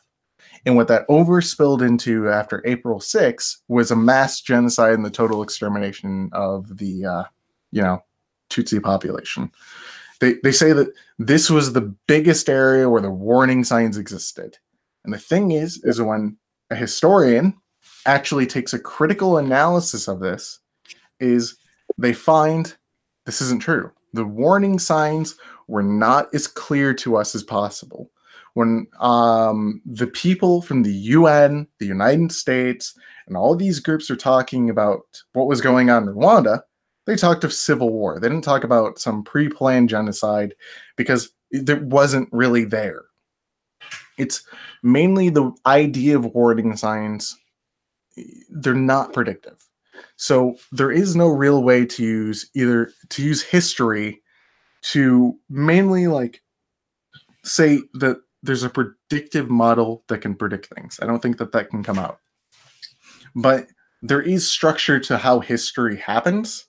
Speaker 1: And what that overspilled into after April 6th was a mass genocide and the total extermination of the, Tutsi population. They say that this was the biggest area where the warning signs existed. And the thing is when a historian actually takes a critical analysis of this, is they find this isn't true. The warning signs were not as clear to us as possible. When the people from the UN, the United States, and all these groups are talking about what was going on in Rwanda, they talked of civil war. They didn't talk about some pre-planned genocide because it wasn't really there. It's mainly the idea of warning signs. They're not predictive. So there is no real way to use history to mainly like say that there's a predictive model that can predict things. I don't think that can come out. But there is structure to how history happens.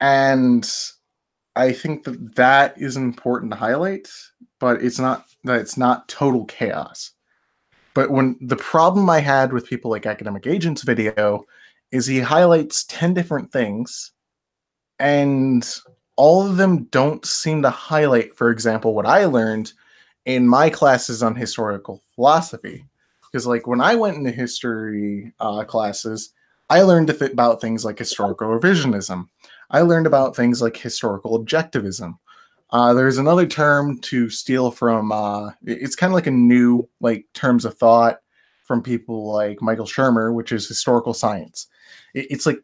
Speaker 1: And I think that is important to highlight, but it's not total chaos. But when the problem I had with people like Academic Agent's video is he highlights 10 different things, and all of them don't seem to highlight, for example, what I learned in my classes on historical philosophy. Because like when I went into history classes, I learned about things like historical revisionism. I learned about things like historical objectivism. There's another term to steal from, it's kind of like a new like terms of thought from people like Michael Shermer, which is historical science. It's like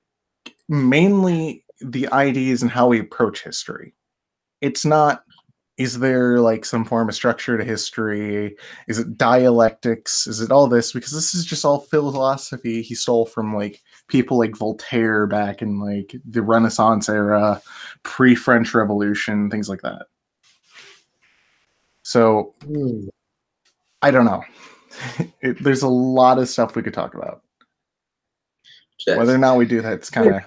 Speaker 1: mainly the ideas and how we approach history. It's not, is there like some form of structure to history? Is it dialectics? Is it all this? Because this is just all philosophy he stole from like people like Voltaire back in like the Renaissance era, pre-French Revolution, things like that. So I don't know. There's a lot of stuff we could talk about.
Speaker 2: Yes.
Speaker 1: Whether or not we do that, it's kind of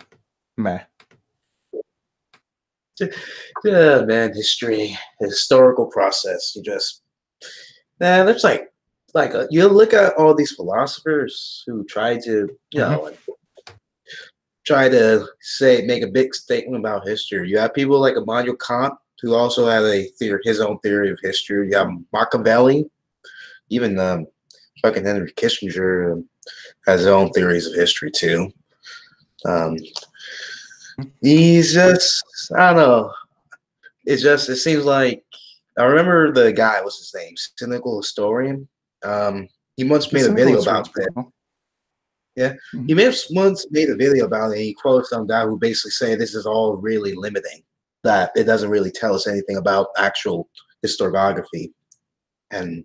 Speaker 1: meh.
Speaker 2: Yeah, man, history, historical process. There's like you look at all these philosophers who try to, try to make a big statement about history. You have people like Immanuel Kant, who also had his own theory of history. You have Machiavelli, even fucking Henry Kissinger has his own theories of history too. He's just, I don't know. It seems like, I remember the guy, what's his name? Cynical Historian. He once made a video about that. Yeah. He once made a video about it. And he quotes some guy who basically said this is all really limiting, that it doesn't really tell us anything about actual historiography and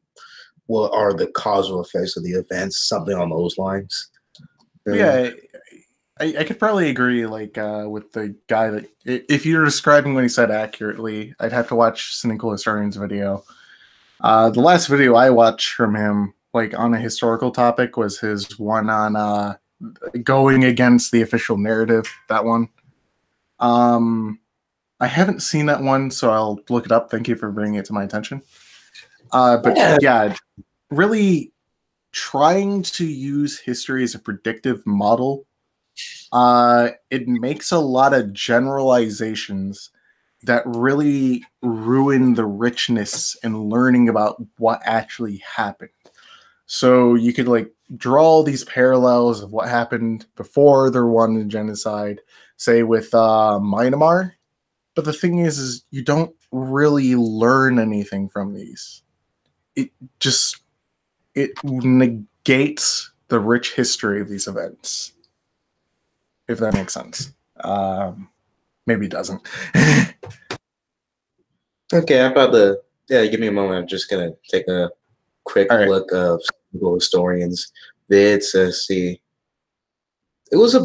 Speaker 2: what are the causal effects of the events, something on those lines.
Speaker 1: Yeah, I could probably agree, like, with the guy that, if you're describing what he said accurately, I'd have to watch Cynical Historian's video. The last video I watched from him, like, on a historical topic was his one on going against the official narrative, that one. I haven't seen that one, so I'll look it up. Thank you for bringing it to my attention. But yeah, really trying to use history as a predictive model, it makes a lot of generalizations that really ruin the richness and learning about what actually happened. So you could like draw all these parallels of what happened before the Rwandan genocide, say with Myanmar. But the thing is you don't really learn anything from these. It negates the rich history of these events, if that makes sense. Maybe it doesn't.
Speaker 2: Okay, I'm about to, give me a moment. I'm just gonna take a quick look of Google historians' vids to see. It was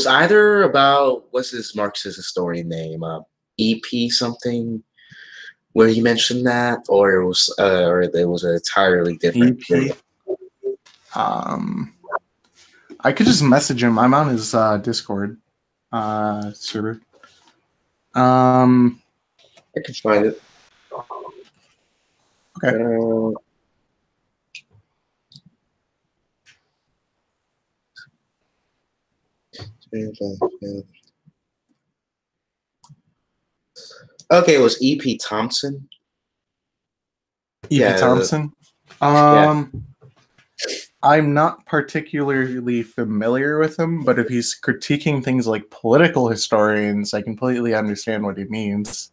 Speaker 2: either about, what's this Marxist historian name? EP something, where he mentioned that, or it was an entirely different
Speaker 1: EP. I could just message him. I'm on his Discord server.
Speaker 2: I can find it.
Speaker 1: Okay.
Speaker 2: Okay, it was E.P. Thompson.
Speaker 1: E.P. Thompson? I'm not particularly familiar with him, but if he's critiquing things like political historians, I completely understand what he means.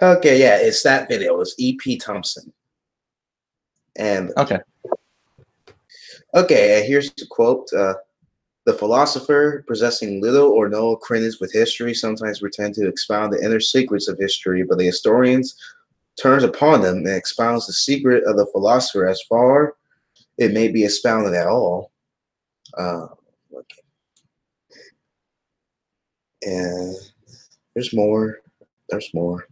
Speaker 2: Okay, yeah, it's that video. It's E.P. Thompson. And
Speaker 1: okay,
Speaker 2: here's the quote. The philosopher, possessing little or no acquaintance with history, sometimes pretend to expound the inner secrets of history, but the historians turns upon them and expounds the secret of the philosopher as far it may be expounded at all. Okay. And there's more. There's more.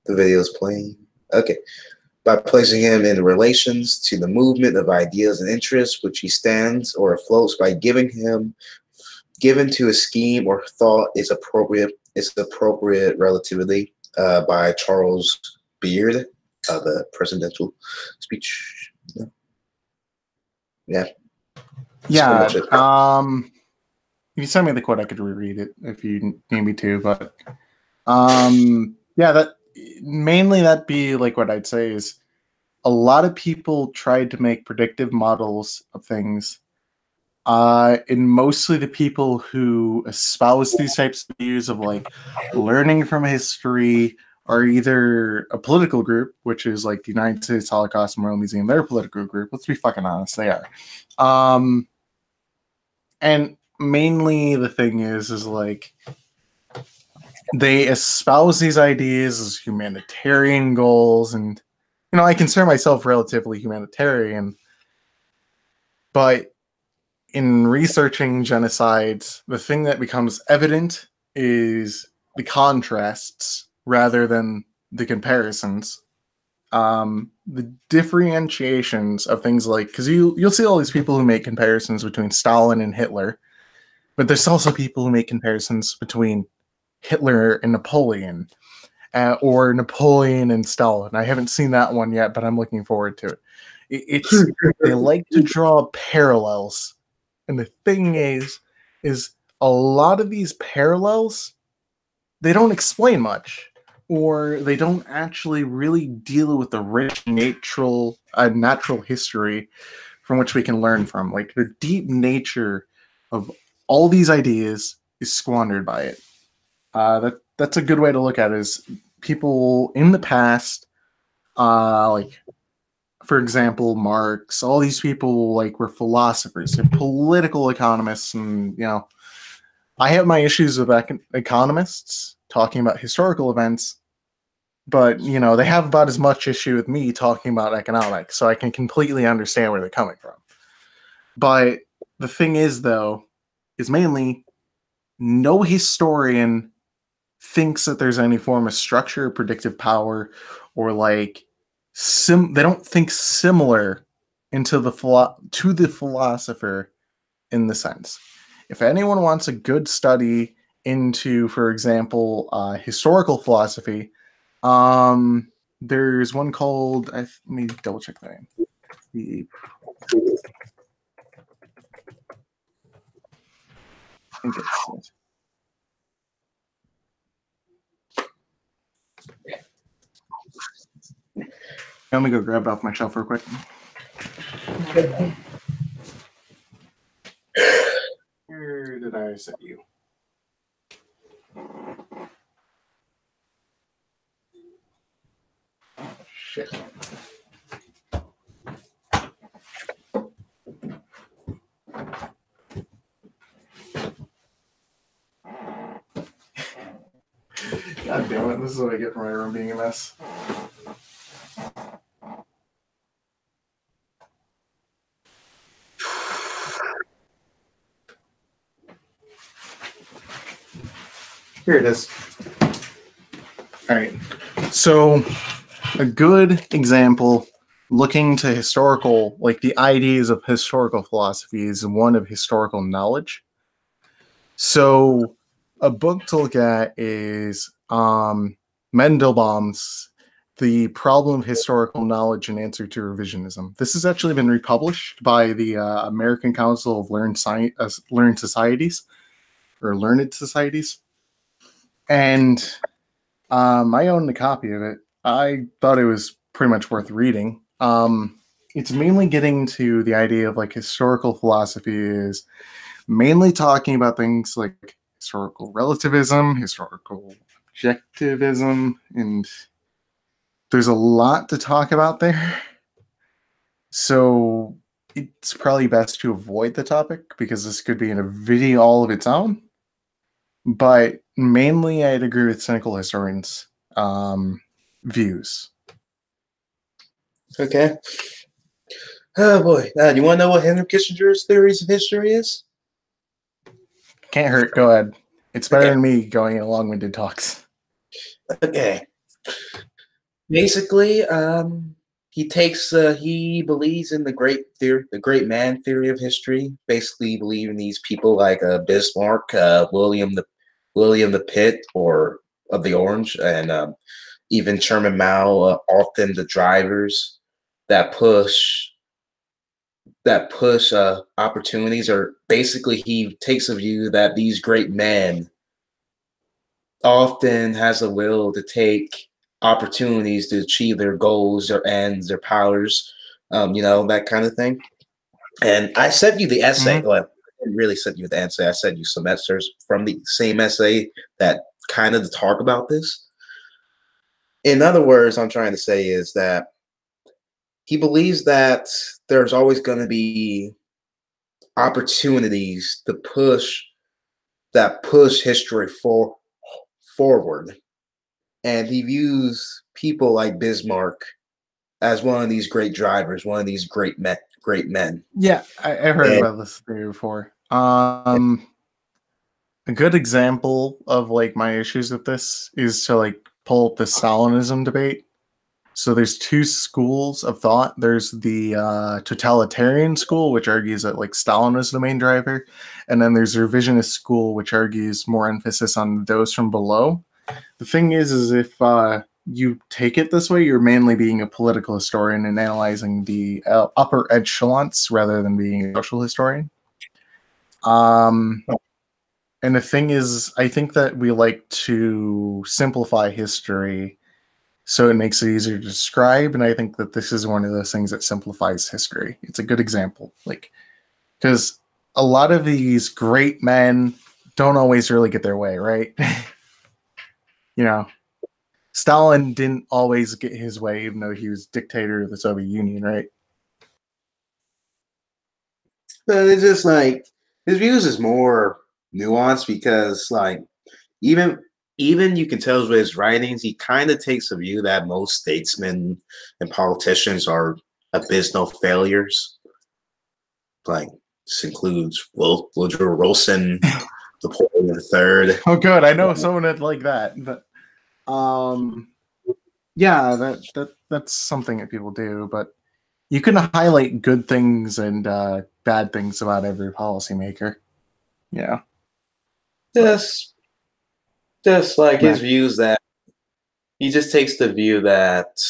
Speaker 2: The video is playing. Okay. By placing him in relations to the movement of ideas and interests which he stands or afloats, by given to a scheme or thought is appropriate relatively, by Charles Beard, the presidential speech. Yeah.
Speaker 1: If you send me the quote, I could reread it if you need me to. But that mainly that'd be like what I'd say is a lot of people tried to make predictive models of things. And mostly the people who espouse these types of views of like learning from history are either a political group, which is like the United States Holocaust Memorial Museum. They're a political group. Let's be fucking honest, they are. And mainly the thing is like they espouse these ideas as humanitarian goals, and I consider myself relatively humanitarian, but in researching genocides, the thing that becomes evident is the contrasts rather than the comparisons. The differentiations of things like, because you'll see all these people who make comparisons between Stalin and Hitler, but there's also people who make comparisons between Hitler and Napoleon, or Napoleon and Stalin. I haven't seen that one yet, but I'm looking forward to it. They like to draw parallels, and the thing is a lot of these parallels, they don't explain much, or they don't actually really deal with the rich natural history from which we can learn from. Like, the deep nature of all these ideas is squandered by it. That's a good way to look at it, is people in the past, like, for example, Marx, all these people like were philosophers and political economists, and I have my issues with economists talking about historical events, but they have about as much issue with me talking about economics, so I can completely understand where they're coming from. But the thing is, though, is mainly no historian thinks that there's any form of structure or predictive power, or like they don't think similar to the philosopher in the sense. If anyone wants a good study into, for example, historical philosophy, there's one called, let me double check the name. I think it's let me go grab it off my shelf real quick. Where did I set you? Shit. God damn it, this is what I get for my room being a mess. Here it is. All right. So a good example looking to historical, like the ideas of historical philosophy, is one of historical knowledge. So a book to look at is Mendelbaum's The Problem of Historical Knowledge and Answer to Revisionism. This has actually been republished by the American Council of Learned Societies, or Learned Societies. And I owned a copy of it. I thought it was pretty much worth reading. It's mainly getting to the idea of like historical philosophy is mainly talking about things like historical relativism, historical objectivism, and there's a lot to talk about there. So it's probably best to avoid the topic because this could be in a video all of its own. But mainly I'd agree with cynical historians' views.
Speaker 2: Okay. Oh boy. You want to know what Henry Kissinger's theories of history is?
Speaker 1: Can't hurt. Go ahead. It's better than me going in long-winded talks.
Speaker 2: Okay. Basically, he believes in the great man theory of history. Basically, believing these people like Bismarck, William the Pitt, or of the Orange, and even Chairman Mao, often the drivers that push opportunities, or basically he takes a view that these great men often has a will to take opportunities to achieve their goals, their ends, their powers, that kind of thing. And I sent you the essay.
Speaker 1: Mm-hmm.
Speaker 2: Well, I didn't really send you the essay. I sent you some excerpts from the same essay that kind of talk about this. In other words, I'm trying to say is that he believes that there's always going to be opportunities to push history forward, and he views people like Bismarck as one of these great drivers, one of these great men.
Speaker 1: Yeah, I've heard
Speaker 2: And
Speaker 1: about this theory before. A good example of like my issues with this is to like pull up the Stalinism debate. So there's two schools of thought. There's the totalitarian school, which argues that like Stalin was the main driver, and then there's the revisionist school, which argues more emphasis on those from below. The thing is if you take it this way, you're mainly being a political historian and analyzing the upper echelons rather than being a social historian. And the thing is, I think that we like to simplify history so it makes it easier to describe. And I think that this is one of those things that simplifies history. It's a good example. Like, because a lot of these great men don't always really get their way, right? You know, Stalin didn't always get his way, even though he was dictator of the Soviet Union, right?
Speaker 2: but it's just like his views is more nuanced because like even even you can tell with his writings, he kind of takes a view that most statesmen and politicians are abysmal failures. Like this includes Woodrow Wilson, Napoleon III.
Speaker 1: Oh, good. I know someone that like that, but yeah, that's something that people do. But you can highlight good things and bad things about every policymaker. Yeah,
Speaker 2: Just just like his
Speaker 1: right.
Speaker 2: views that he just takes the view that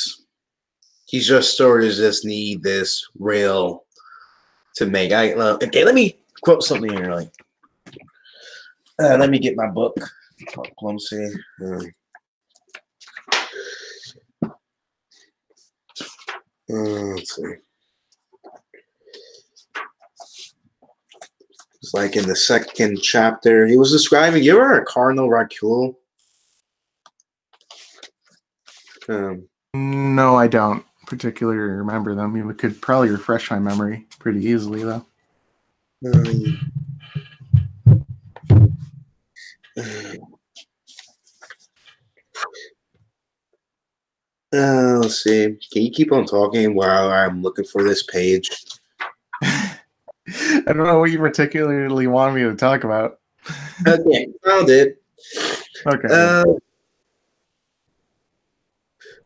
Speaker 2: he's just sort of just need this rail to make. Okay, let me quote something here. Like, let me get my book. Diplomacy. Let's see. It's like in the second chapter, he was describing. You ever heard of Cardinal Racul?
Speaker 1: No, I don't particularly remember them. You could probably refresh my memory pretty easily, though.
Speaker 2: Let's see. Can you keep on talking while I'm looking for this page?
Speaker 1: I don't know what you particularly want me to talk about.
Speaker 2: Okay, found it.
Speaker 1: Okay.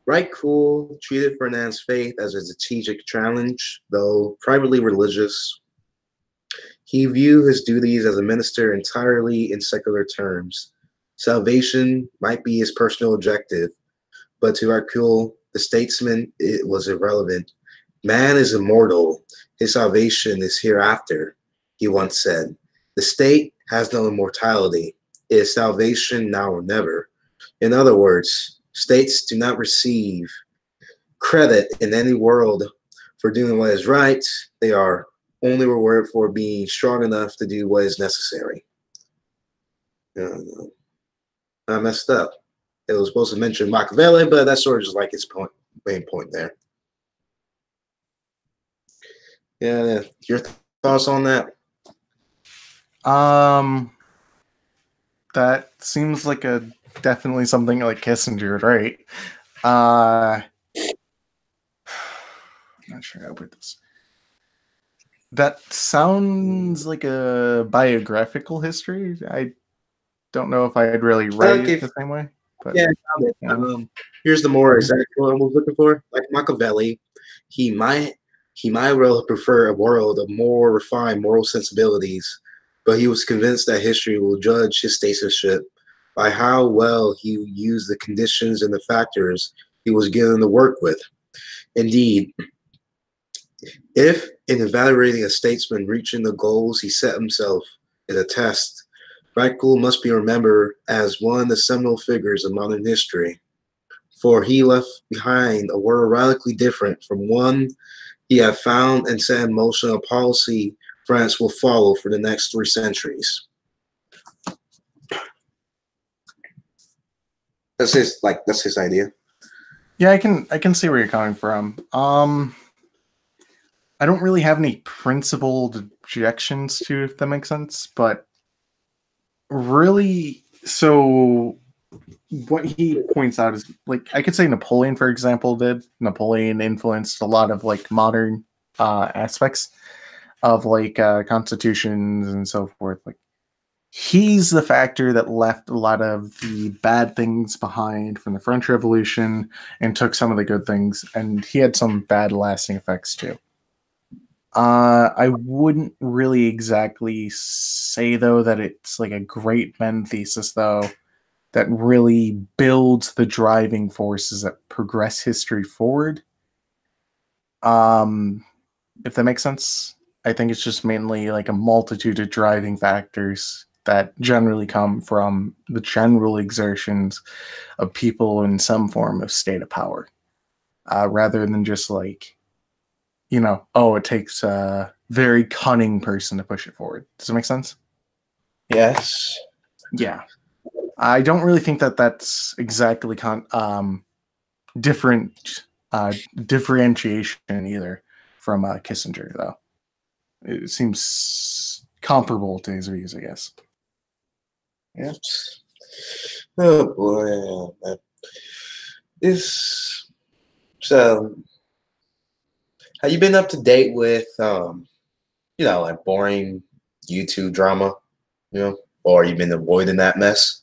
Speaker 2: Racul treated Ferdinand's faith as a strategic challenge, though privately religious. He viewed his duties as a minister entirely in secular terms. Salvation might be his personal objective, but to Racul, the statesman, it was irrelevant. Man is immortal. His salvation is hereafter, he once said. The state has no immortality. It is salvation now or never. In other words, states do not receive credit in any world for doing what is right. They are only rewarded for being strong enough to do what is necessary. I messed up. It was supposed to mention Machiavelli, but that's sort of just like his main point there. Yeah, your thoughts on that?
Speaker 1: That seems like definitely something like Kissinger, right? Not sure how to put this. That sounds like a biographical history. I don't know if I'd really write it the same way. But
Speaker 2: yeah, here's the more exact one I was looking for. Like Machiavelli, he might well prefer a world of more refined moral sensibilities, but he was convinced that history will judge his statesmanship by how well he used the conditions and the factors he was given to work with. Indeed, if in evaluating a statesman reaching the goals he set himself is a test, Racul must be remembered as one of the seminal figures of modern history, for he left behind a world radically different from one he had found and set in motion a policy France will follow for the next 3 centuries. That's his idea.
Speaker 1: Yeah, I can see where you're coming from. I don't really have any principled objections to, if that makes sense, but really, so what he points out is, like, I could say Napoleon, for example, did. Napoleon influenced a lot of like modern aspects of like constitutions and so forth. Like, he's the factor that left a lot of the bad things behind from the French Revolution and took some of the good things, and he had some bad lasting effects too. I wouldn't really exactly say though that it's like a great men thesis though that really builds the driving forces that progress history forward. Um, if that makes sense. I think it's just mainly like a multitude of driving factors that generally come from the general exertions of people in some form of state of power, rather than just like, oh, it takes a very cunning person to push it forward. Does it make sense?
Speaker 2: Yes.
Speaker 1: Yeah. I don't really think that that's exactly different differentiation either from Kissinger, though. It seems comparable to his views, I guess.
Speaker 2: Yes. Oh boy. This so have you been up to date with like boring YouTube drama, or you been avoiding that mess?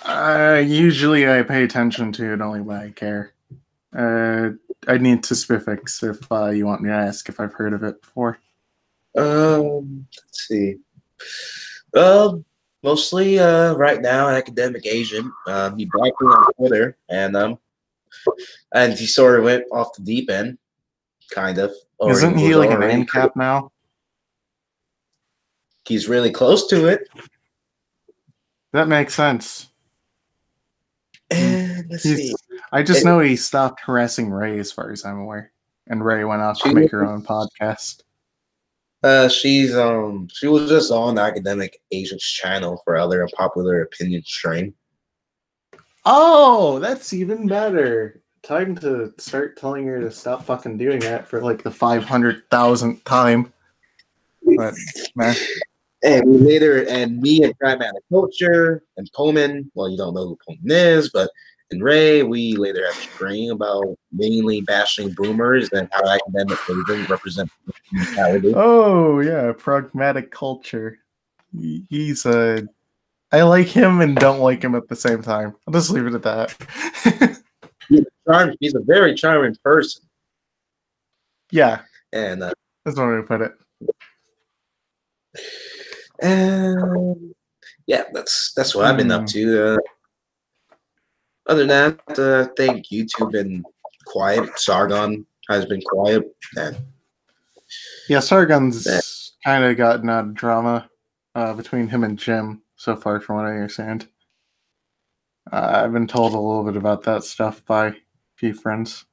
Speaker 1: Usually I pay attention to it only when I care. I need to specifics if you want me to ask if I've heard of it before.
Speaker 2: Let's see. Well, mostly right now, an academic agent. He blocked me on Twitter, and he sort of went off the deep end, kind of, or he
Speaker 1: Isn't he
Speaker 2: was
Speaker 1: like an
Speaker 2: already.
Speaker 1: ANCAP now?
Speaker 2: He's really close to it.
Speaker 1: That makes sense.
Speaker 2: And let's see.
Speaker 1: I just know he stopped harassing Ray, as far as I'm aware, and Ray went off to make her own podcast.
Speaker 2: She was just on the academic agent's channel for other unpopular opinion stream.
Speaker 1: Oh, that's even better. Time to start telling her to stop fucking doing that for like the 500,000th time. But man.
Speaker 2: And me and Pragmatic Culture and Pullman, well, you don't know who Pullman is, but and Ray, we later have a string about mainly bashing boomers and how academic agents represent mentality.
Speaker 1: Oh yeah, Pragmatic Culture. He's a I like him and don't like him at the same time. I'll just leave it at that.
Speaker 2: He's a very charming person.
Speaker 1: Yeah.
Speaker 2: And
Speaker 1: that's one way to put it.
Speaker 2: And yeah, that's what I've been up to. Other than that, I think YouTube been quiet. Sargon has been quiet.
Speaker 1: Yeah, Sargon's kind of gotten out of drama between him and Jim so far, from what I understand. I've been told a little bit about that stuff by a few friends.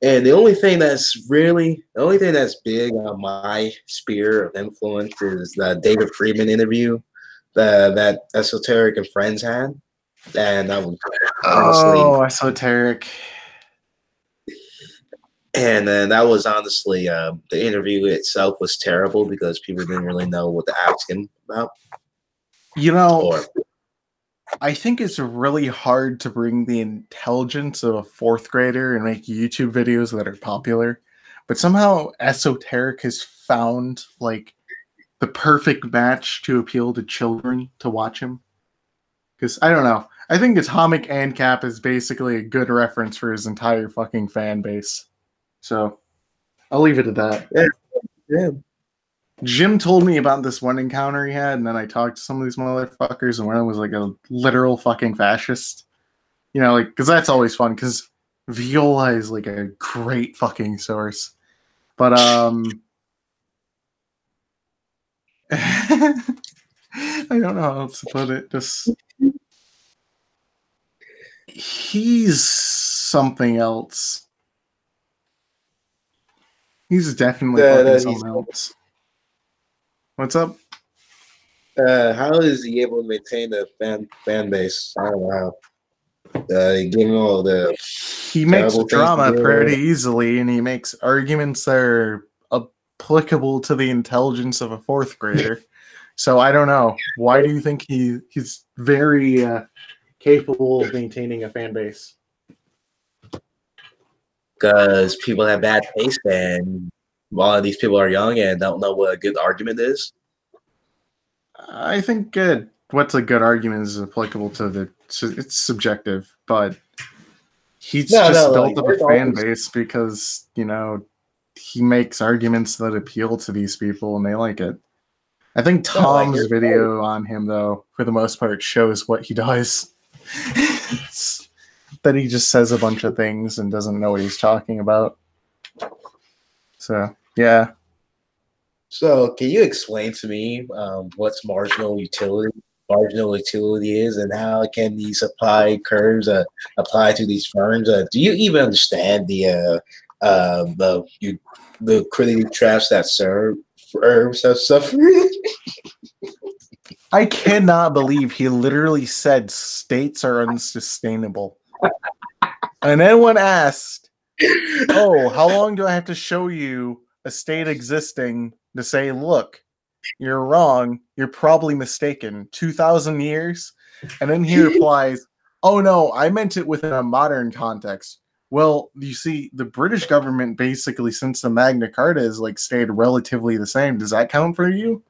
Speaker 2: And the only thing that's big on my sphere of influence is the David Friedman interview that Esoteric and Friends had. And that was
Speaker 1: honestly Esoteric.
Speaker 2: And then that was honestly the interview itself was terrible because people didn't really know what to ask him about.
Speaker 1: I think it's really hard to bring the intelligence of a fourth grader and make YouTube videos that are popular, but somehow Esoteric has found like the perfect match to appeal to children to watch him. Because I don't know, I think Atomic ANCAP is basically a good reference for his entire fucking fan base. So I'll leave it at that.
Speaker 2: Yeah.
Speaker 1: Jim told me about this one encounter he had, and then I talked to some of these motherfuckers, and one of them was like a literal fucking fascist. Because that's always fun, because Viola is like a great fucking source. But, I don't know how else to put it. Just, he's something else. He's definitely fucking something else. What's up?
Speaker 2: How is he able to maintain a fan base? I don't know Giving all the
Speaker 1: He makes
Speaker 2: terrible things to
Speaker 1: drama
Speaker 2: do.
Speaker 1: pretty easily, and he makes arguments that are applicable to the intelligence of a fourth grader. So I don't know. Why do you think he's very capable of maintaining a fan base?
Speaker 2: Because people have bad taste, and a lot of these people are young and don't know what a good argument is.
Speaker 1: I think what's a good argument is applicable to it's subjective, but he's just built up a fan base because, you know, he makes arguments that appeal to these people and they like it. I think Tom's video on him, though, for the most part, shows what he does. That he just says a bunch of things and doesn't know what he's talking about. So, yeah.
Speaker 2: So, can you explain to me what's marginal utility is, and how can these supply curves apply to these firms? Do you even understand the critically traps that firms have suffered?
Speaker 1: I cannot believe he literally said states are unsustainable. And then when asked, oh, how long do I have to show you a state existing to say, look, you're wrong, you're probably mistaken, 2,000 years? And then he replies, oh no, I meant it within a modern context. Well, you see, the British government basically, since the Magna Carta, has like stayed relatively the same. Does that count for you?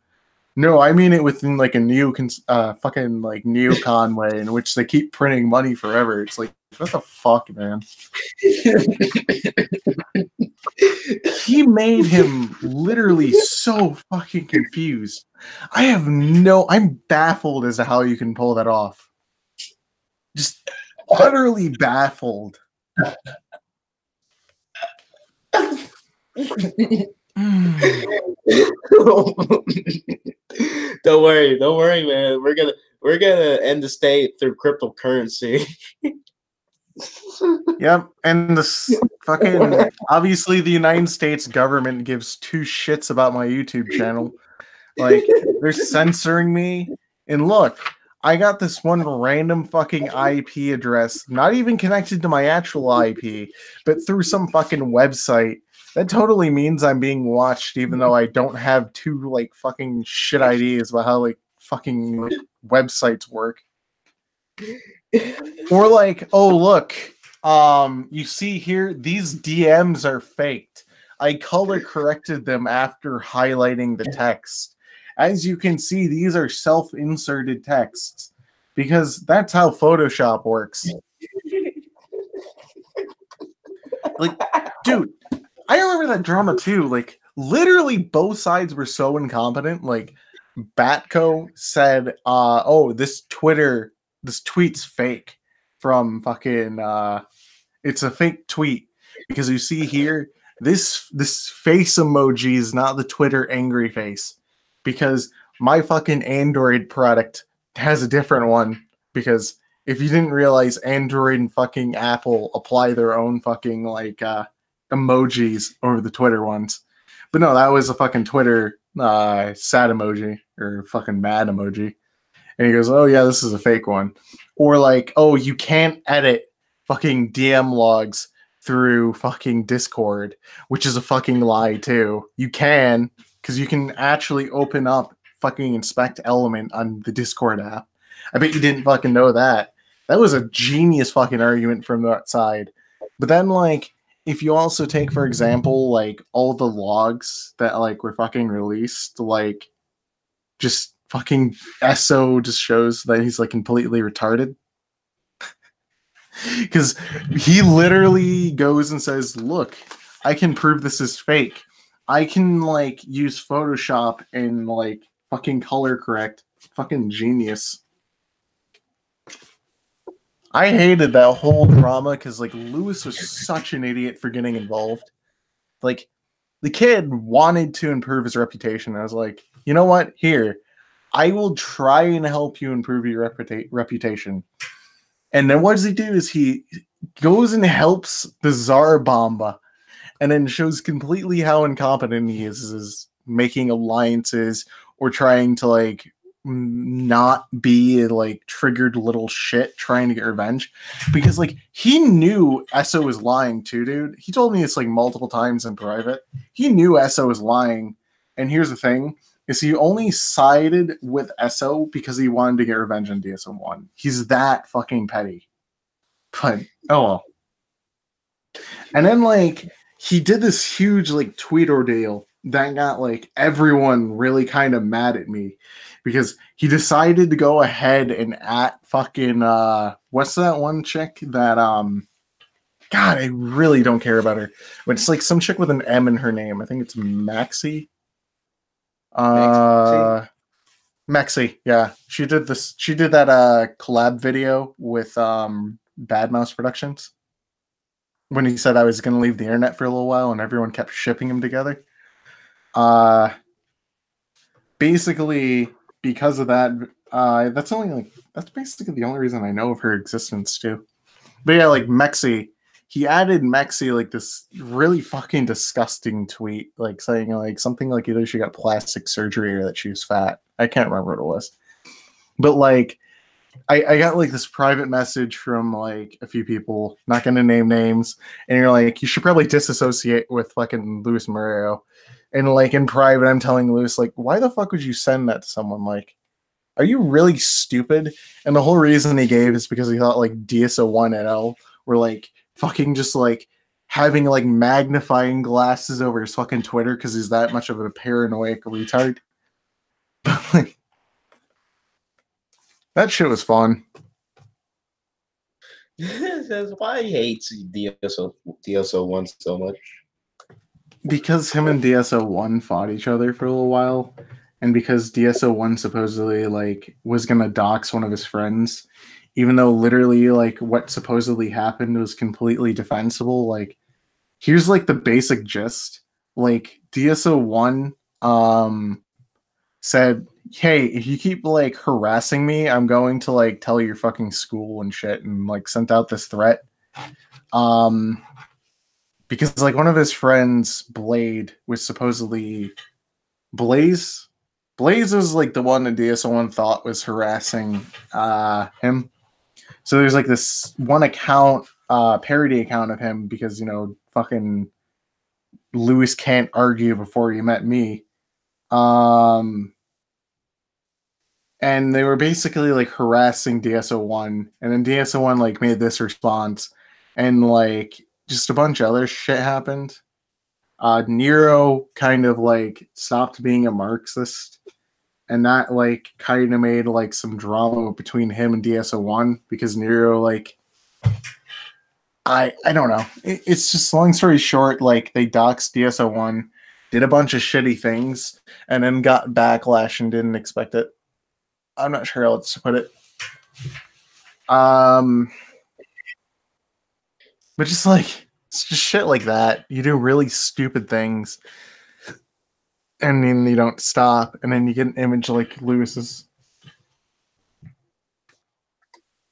Speaker 1: No, I mean it within like a fucking like neocon way in which they keep printing money forever. It's like, what the fuck, man? He made him literally so fucking confused. I'm baffled as to how you can pull that off. Just utterly baffled.
Speaker 2: Don't worry, man. We're gonna end the state through cryptocurrency.
Speaker 1: Yep, and this fucking obviously the United States government gives two shits about my YouTube channel. Like, they're censoring me. And look, I got this one random fucking IP address, not even connected to my actual IP, but through some fucking website. That totally means I'm being watched, even though I don't have two like fucking shit ideas about how like fucking like, websites work. Or like, oh look, you see here, these DMs are faked. I color corrected them after highlighting the text. As you can see, these are self-inserted texts because that's how Photoshop works. Like, dude, I remember that drama too. Like, literally both sides were so incompetent. Like, Batco said, oh, this tweet's fake from fucking, it's a fake tweet because you see here, this face emoji is not the Twitter angry face because my fucking Android product has a different one because if you didn't realize, Android and fucking Apple apply their own fucking like emojis over the Twitter ones. But no, that was a fucking Twitter sad emoji or fucking mad emoji. And he goes, oh yeah, this is a fake one. Or like, oh, you can't edit fucking DM logs through fucking Discord, which is a fucking lie too. You can, because you can actually open up fucking inspect element on the Discord app. I bet you didn't fucking know that. That was a genius fucking argument from that side. But then like, if you also take, for example, like all the logs that like were fucking released, like just fucking SO just shows that he's like completely retarded. Because he literally goes and says, look, I can prove this is fake. I can like use Photoshop and like fucking color correct. Fucking genius. I hated that whole drama because like Lewis was such an idiot for getting involved. Like the kid wanted to improve his reputation. I was like, you know what? Here, I will try and help you improve your reputation. And then what does he do is he goes and helps the Tsar Bomba and then shows completely how incompetent he is making alliances or trying to like not be like triggered little shit trying to get revenge, because like he knew Esso was lying too, dude. He told me this like multiple times in private. He knew Esso was lying, and here's the thing: is he only sided with Esso because he wanted to get revenge on DSO1. He's that fucking petty. But oh well. And then like he did this huge like tweet ordeal that got like everyone really kind of mad at me, because he decided to go ahead and at fucking what's that one chick that God, I really don't care about her. But it's like some chick with an M in her name. I think it's Maxi. Maxi, yeah. She did that collab video with Bad Mouse Productions when he said I was gonna leave the internet for a little while and everyone kept shipping him together. Basically because of that, that's basically the only reason I know of her existence too. But yeah, like Mexi, he added Mexi like this really fucking disgusting tweet, like saying like something like either she got plastic surgery or that she was fat. I can't remember what it was. But like I got like this private message from like a few people, not gonna name names, and you're like, you should probably disassociate with fucking Luis Moreno. And like in private, I'm telling Luis, like, why the fuck would you send that to someone? Like, are you really stupid? And the whole reason he gave is because he thought like DSO1 and L were like fucking just like having like magnifying glasses over his fucking Twitter because he's that much of a paranoid retard. But like, that shit was fun.
Speaker 2: Says why he hates DSO1 so much.
Speaker 1: Because him and DSO1 fought each other for a little while, and because DSO1 supposedly like was gonna dox one of his friends, even though literally like what supposedly happened was completely defensible. Like, here's like the basic gist. Like DSO1 said, hey, if you keep like harassing me, I'm going to like tell your fucking school and shit, and like sent out this threat. Because like one of his friends, Blade, was supposedly Blaze. Blaze was like the one that DSO1 thought was harassing him. So there's like this one account, parody account of him, because you know fucking Lewis can't argue before he met me. And they were basically like harassing DSO1, and then DSO1 like made this response, and like just a bunch of other shit happened. Nero kind of like stopped being a Marxist, and that like kind of made like some drama between him and DSO1, because Nero like I don't know. It's just, long story short, like they doxed DSO1, did a bunch of shitty things, and then got backlash and didn't expect it. I'm not sure how else to put it. But just like, it's just shit like that. You do really stupid things, and then you don't stop, and then you get an image like Lewis's.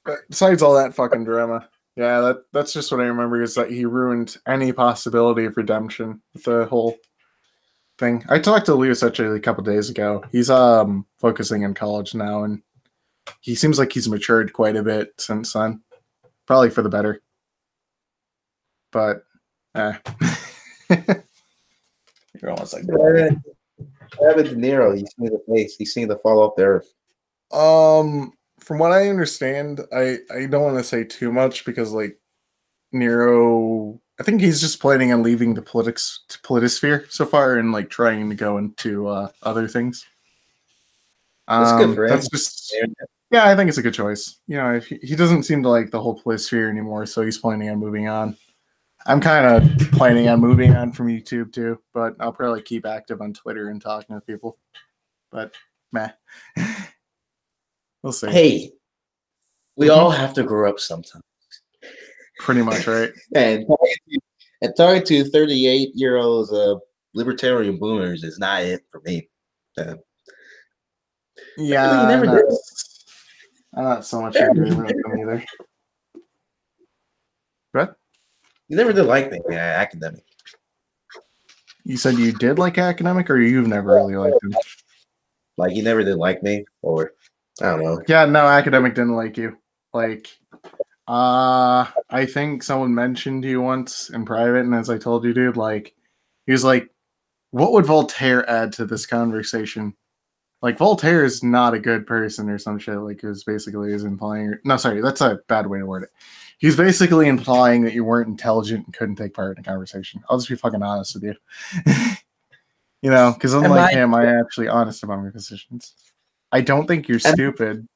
Speaker 1: But besides all that fucking drama, yeah, that's just what I remember, is that he ruined any possibility of redemption with the whole thing. I talked to Lewis actually a couple days ago. He's focusing in college now, and he seems like he's matured quite a bit since then. Probably for the better. But you're almost like
Speaker 2: Robert De Niro, he's seen the face, he's seen the fall off the earth.
Speaker 1: From what I understand, I don't want to say too much, because like Nero, I think he's just planning on leaving the politisphere so far and like trying to go into other things.
Speaker 2: That's good for him.
Speaker 1: That's just, yeah, I think it's a good choice. You know, if he doesn't seem to like the whole politisphere anymore, so he's planning on moving on. I'm kind of planning on moving on from YouTube too, but I'll probably keep active on Twitter and talking to people. But meh. We'll see.
Speaker 2: Hey, we all have to grow up sometimes.
Speaker 1: Pretty much, right?
Speaker 2: And talking to 38-year-olds, libertarian boomers is not it for me.
Speaker 1: Yeah,
Speaker 2: you never did.
Speaker 1: I'm not so much in agreement with them either. What?
Speaker 2: You never did like me, academic.
Speaker 1: You said you did like academic, or you've never really liked him?
Speaker 2: Like you never did like me, or I don't know.
Speaker 1: Yeah, no, academic didn't like you. Like, I think someone mentioned you once in private, and as I told you, dude, like, he was like, "What would Voltaire add to this conversation?" Like, Voltaire is not a good person or some shit. Like, it was basically is implying. No, sorry, that's a bad way to word it. He's basically implying that you weren't intelligent and couldn't take part in a conversation. I'll just be fucking honest with you. You know, because
Speaker 2: Am
Speaker 1: unlike
Speaker 2: I?
Speaker 1: him, I'm actually honest about my positions. I don't think you're
Speaker 2: Am,
Speaker 1: stupid.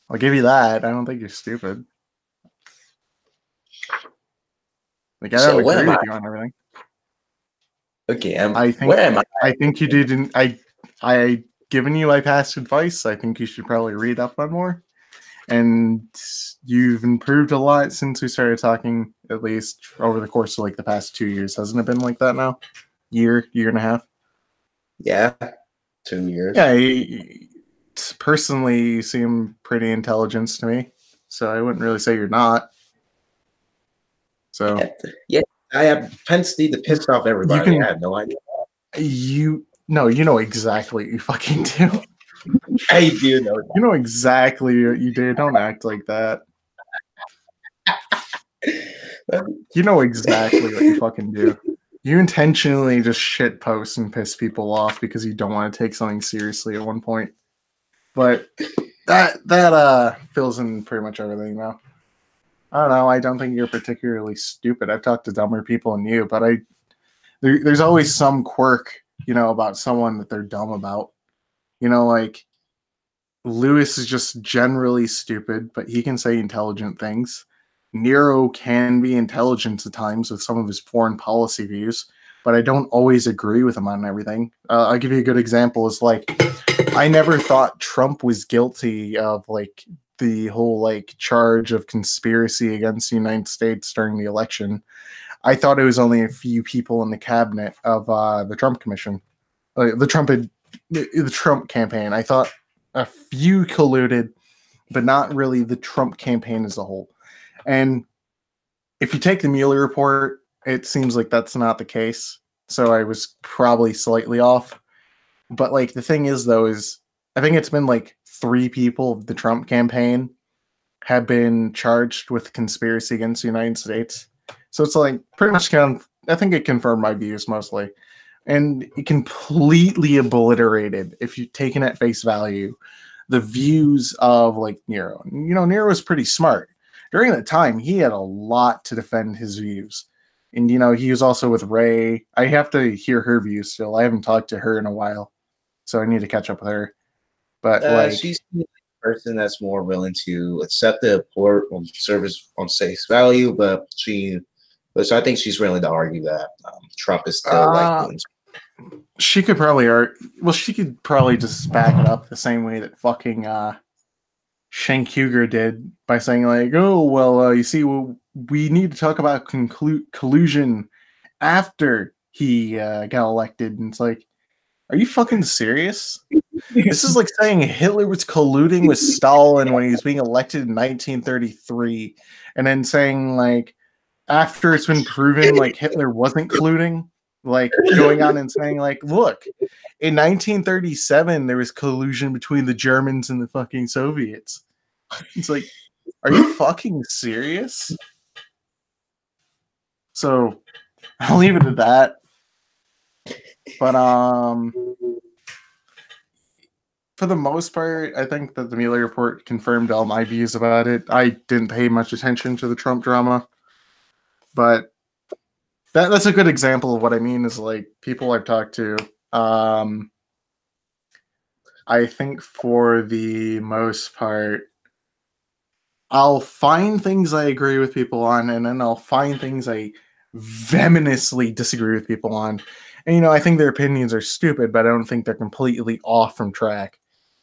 Speaker 1: I'll give you that. I don't think you're stupid. Like, I
Speaker 2: so
Speaker 1: don't
Speaker 2: where
Speaker 1: agree
Speaker 2: am I?
Speaker 1: with you on everything.
Speaker 2: Okay,
Speaker 1: Where am I? I think you didn't. I given you my past advice. I think you should probably read up on more. And you've improved a lot since we started talking. At least over the course of like the past 2 years, hasn't it been like that now? Year and a half.
Speaker 2: Yeah, 2 years.
Speaker 1: Yeah, personally, you seem pretty intelligent to me. So I wouldn't really say you're not. So
Speaker 2: Yeah, I have propensity to piss off
Speaker 1: you
Speaker 2: everybody. I
Speaker 1: can
Speaker 2: have no idea.
Speaker 1: you no, you know exactly what you fucking do.
Speaker 2: I do know
Speaker 1: You know exactly what you do. Don't act like that.
Speaker 2: that.
Speaker 1: You know exactly what you fucking do. You intentionally just shit post and piss people off because you don't want to take something seriously at one point. But that fills in pretty much everything now. I don't know. I don't think you're particularly stupid. I've talked to dumber people than you, but there's always some quirk, you know, about someone that they're dumb about. You know, like Lewis is just generally stupid, but he can say intelligent things. Nero can be intelligent at times with some of his foreign policy views, but I don't always agree with him on everything. I'll give you a good example. Is like I never thought Trump was guilty of like the whole like charge of conspiracy against the United States during the election. I thought it was only a few people in the cabinet of the Trump Commission, the Trump campaign. I thought a few colluded, but not really the Trump campaign as a whole. And if you take the Mueller report, it seems like that's not the case. So I was probably slightly off. But like the thing is, though, is I think it's been like 3 people of the Trump campaign have been charged with conspiracy against the United States. So it's like pretty much I think it confirmed my views mostly. And it completely obliterated, if you take it at face value, the views of like Nero. You know, Nero was pretty smart. During that time, he had a lot to defend his views. And, you know, he was also with Ray. I have to hear her views still. I haven't talked to her in a while. So I need to catch up with her. But, like,
Speaker 2: She's the person that's more willing to accept the report on service on face value, but so I think she's willing to argue that Trump is still like doing.
Speaker 1: She could probably she could probably just back it up the same way that fucking Cenk Uygur did by saying like, oh well, you see, we need to talk about collusion after he got elected, and it's like, are you fucking serious? This is like saying Hitler was colluding with Stalin when he was being elected in 1933, and then saying like after it's been proven like Hitler wasn't colluding, like going on and saying like, look, in 1937 there was collusion between the Germans and the fucking Soviets. It's like, are you fucking serious? So I'll leave it at that. But for the most part, I think that the Mueller report confirmed all my views about it. I didn't pay much attention to the Trump drama, but that's a good example of what I mean. Is like people I've talked to. I think for the most part, I'll find things I agree with people on, and then I'll find things I vehemently disagree with people on. And, you know, I think their opinions are stupid, but I don't think they're completely off from track.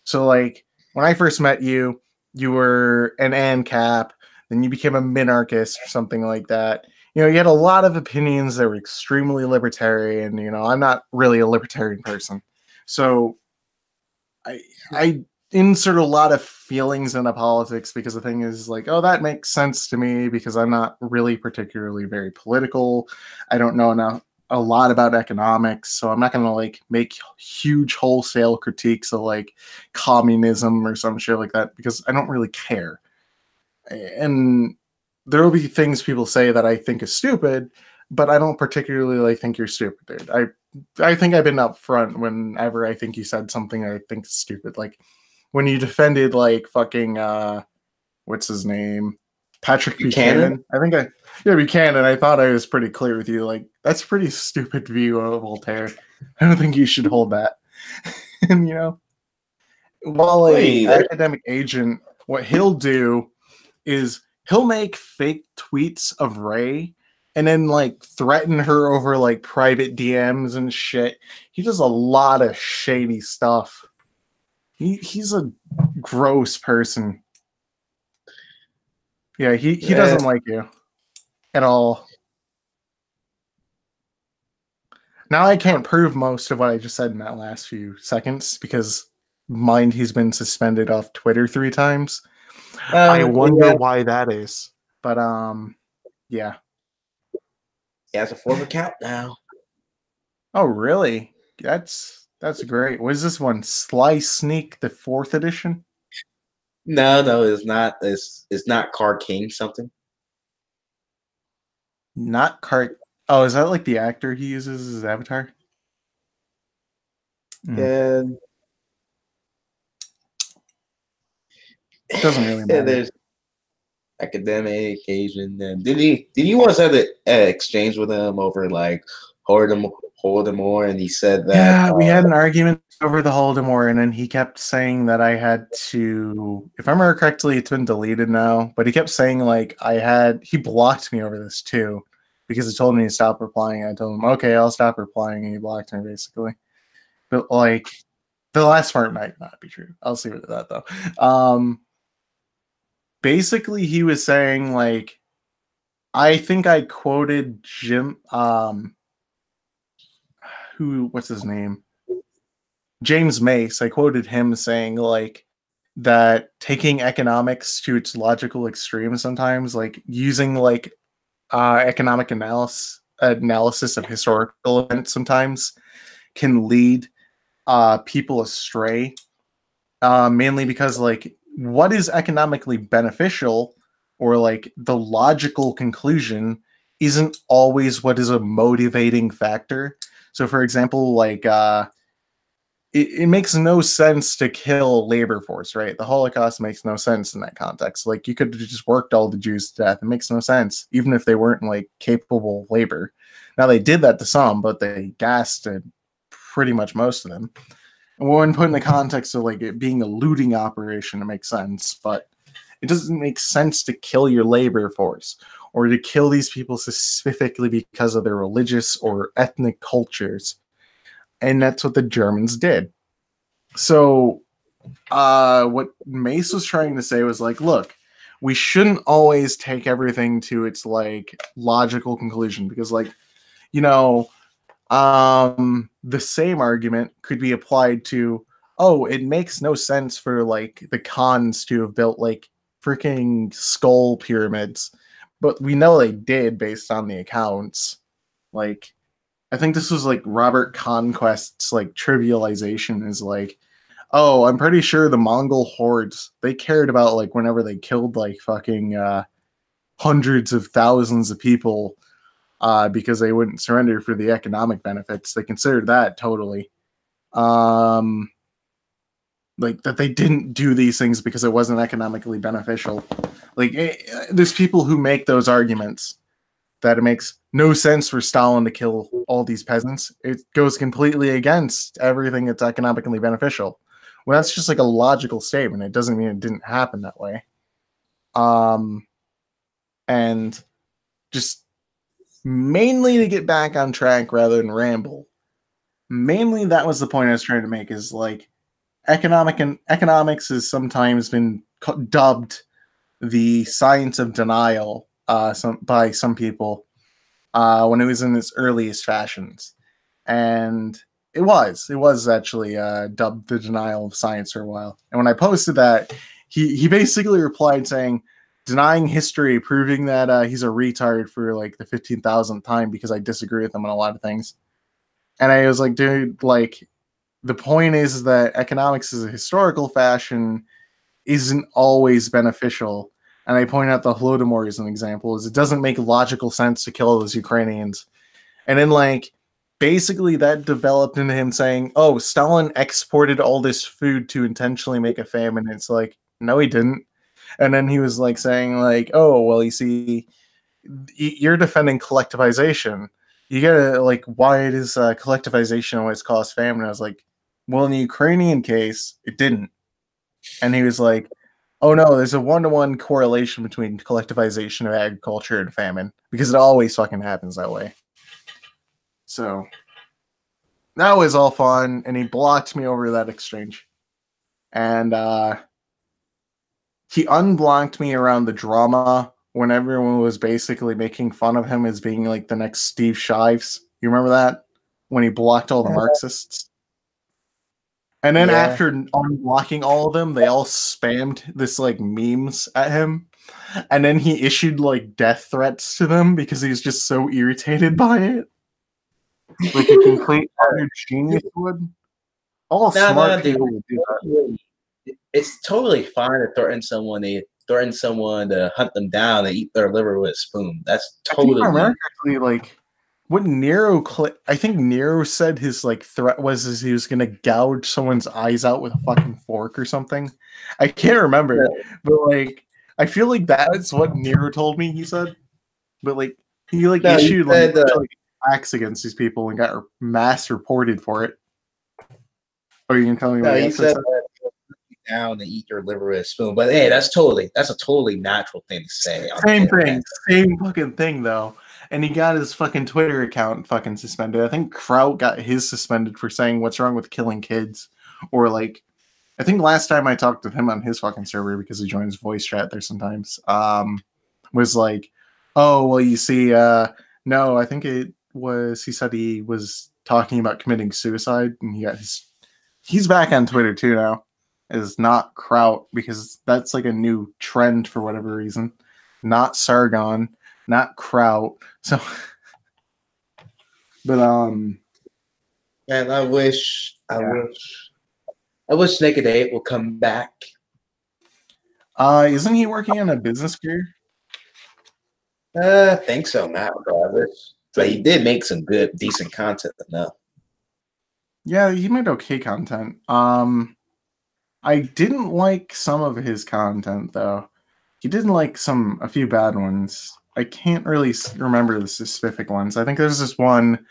Speaker 1: So, like, when I first met you, you were an ANCAP, then you became a minarchist or something like that. You know, you had a lot of opinions that were extremely libertarian. You know, I'm not really a libertarian person. So I insert a lot of feelings into politics because the thing is like, oh, that makes sense to me because I'm not really particularly very political. I don't know enough. a lot about economics, so I'm not gonna like make huge wholesale critiques of like communism or some shit like that because I don't really care. And there will be things people say that I think is stupid, but I don't particularly like think you're stupid, dude. I think I've been upfront whenever I think you said something I think is stupid. Like when you defended like fucking what's his name? Patrick Buchanan. Yeah, Buchanan. I thought I was pretty clear with you. Like that's a pretty stupid view of Voltaire. I don't think you should hold that. And you know, while a academic agent, what he'll do is he'll make fake tweets of Ray and then like threaten her over like private DMs and shit. He does a lot of shady stuff. He's a gross person. Yeah, he doesn't like you at all. Now I can't prove most of what I just said in that last few seconds because mind he's been suspended off Twitter 3 times. I wonder why that is. But yeah.
Speaker 2: He has a 4th account now.
Speaker 1: Oh really? That's great. What is this one? Sly Sneak, the 4th edition?
Speaker 2: No, it's not. It's not Car King something.
Speaker 1: Not Car. Oh, is that like the actor he uses as his avatar?
Speaker 2: Yeah.
Speaker 1: It doesn't really matter.
Speaker 2: Yeah, there's academic Asian. And did you once have an exchange with him over like Voldemort, and he said that?
Speaker 1: Yeah, we had an argument over the Voldemort, and then he kept saying that I had to. If I remember correctly, it's been deleted now. But he kept saying like he blocked me over this too, because he told me to stop replying. I told him, okay, I'll stop replying, and he blocked me basically. But like, the last part might not be true. I'll see with that though. Basically, he was saying like, I think I quoted Jim. What's his name? James Mace. I quoted him saying like that taking economics to its logical extreme sometimes, like using like economic analysis of historical events sometimes can lead people astray, mainly because like what is economically beneficial or like the logical conclusion isn't always what is a motivating factor. So for example, like it makes no sense to kill labor force, right? The Holocaust makes no sense in that context. Like you could have just worked all the Jews to death. It makes no sense, even if they weren't like capable labor. Now they did that to some, but they gassed pretty much most of them. And when put in the context of like it being a looting operation, it makes sense, but it doesn't make sense to kill your labor force or to kill these people specifically because of their religious or ethnic cultures. And that's what the Germans did. So what Mace was trying to say was like, look, we shouldn't always take everything to its like logical conclusion because like, you know, the same argument could be applied to, oh, it makes no sense for like the Khans to have built like freaking skull pyramids, but we know they did based on the accounts. Like, I think this was like Robert Conquest's like trivialization is like, oh, I'm pretty sure the Mongol hordes, they cared about like whenever they killed like fucking hundreds of thousands of people because they wouldn't surrender for the economic benefits. They considered that totally. Like that they didn't do these things because it wasn't economically beneficial. Like there's people who make those arguments that it makes no sense for Stalin to kill all these peasants. It goes completely against everything that's economically beneficial. Well, that's just like a logical statement. It doesn't mean it didn't happen that way. And just mainly to get back on track rather than ramble, mainly that was the point I was trying to make is like economics has sometimes been dubbed the science of denial by some people when it was in its earliest fashions. And it was actually dubbed the denial of science for a while. And when I posted that, he basically replied saying, denying history, proving that he's a retard for like the 15,000th time because I disagree with him on a lot of things. And I was like, dude, like the point is that economics as a historical fashion isn't always beneficial. And I point out the Holodomor as an example, is it doesn't make logical sense to kill those Ukrainians. And then like basically that developed into him saying, oh, Stalin exported all this food to intentionally make a famine. It's like, no, he didn't. And then he was like saying like, oh, well, you see, you're defending collectivization. You gotta like, why does collectivization always cause famine? I was like, well, in the Ukrainian case, it didn't. And he was like, oh no, there's a 1-to-1 correlation between collectivization of agriculture and famine because it always fucking happens that way. So that was all fun, and he blocked me over that exchange. And he unblocked me around the drama when everyone was basically making fun of him as being like the next Steve Shives. You remember that? When he blocked all the Marxists? And then after unblocking all of them, they all spammed this like memes at him. And then he issued like death threats to them because he was just so irritated by it. Like a complete utter genius would. All smart people would do that.
Speaker 2: It's totally fine to threaten someone to hunt them down and eat their liver with a spoon. That's totally
Speaker 1: actually like what Nero. I think Nero said his like threat was he was gonna gouge someone's eyes out with a fucking fork or something. I can't remember, but like I feel like that's what Nero told me. He said, but like he like issued like acts against these people and got mass reported for it. Or you can tell me what
Speaker 2: he said. Down and eat your liver with a spoon, but hey, that's a totally natural thing to say.
Speaker 1: Same fucking thing though. And he got his fucking Twitter account fucking suspended. I think Kraut got his suspended for saying what's wrong with killing kids, or like, I think last time I talked to him on his fucking server because he joins voice chat there sometimes. Was like, oh well, you see, no, I think it was. He said he was talking about committing suicide, and he's back on Twitter too now. Is not Kraut because that's like a new trend for whatever reason. Not Sargon, not Kraut. So, but
Speaker 2: and I wish Naked 8 will come back.
Speaker 1: Isn't he working on a business career?
Speaker 2: I think so now, regardless. But he did make some good, decent content enough.
Speaker 1: Yeah, he made okay content. I didn't like some of his content though. He didn't like a few bad ones. I can't really remember the specific ones. I think there's this one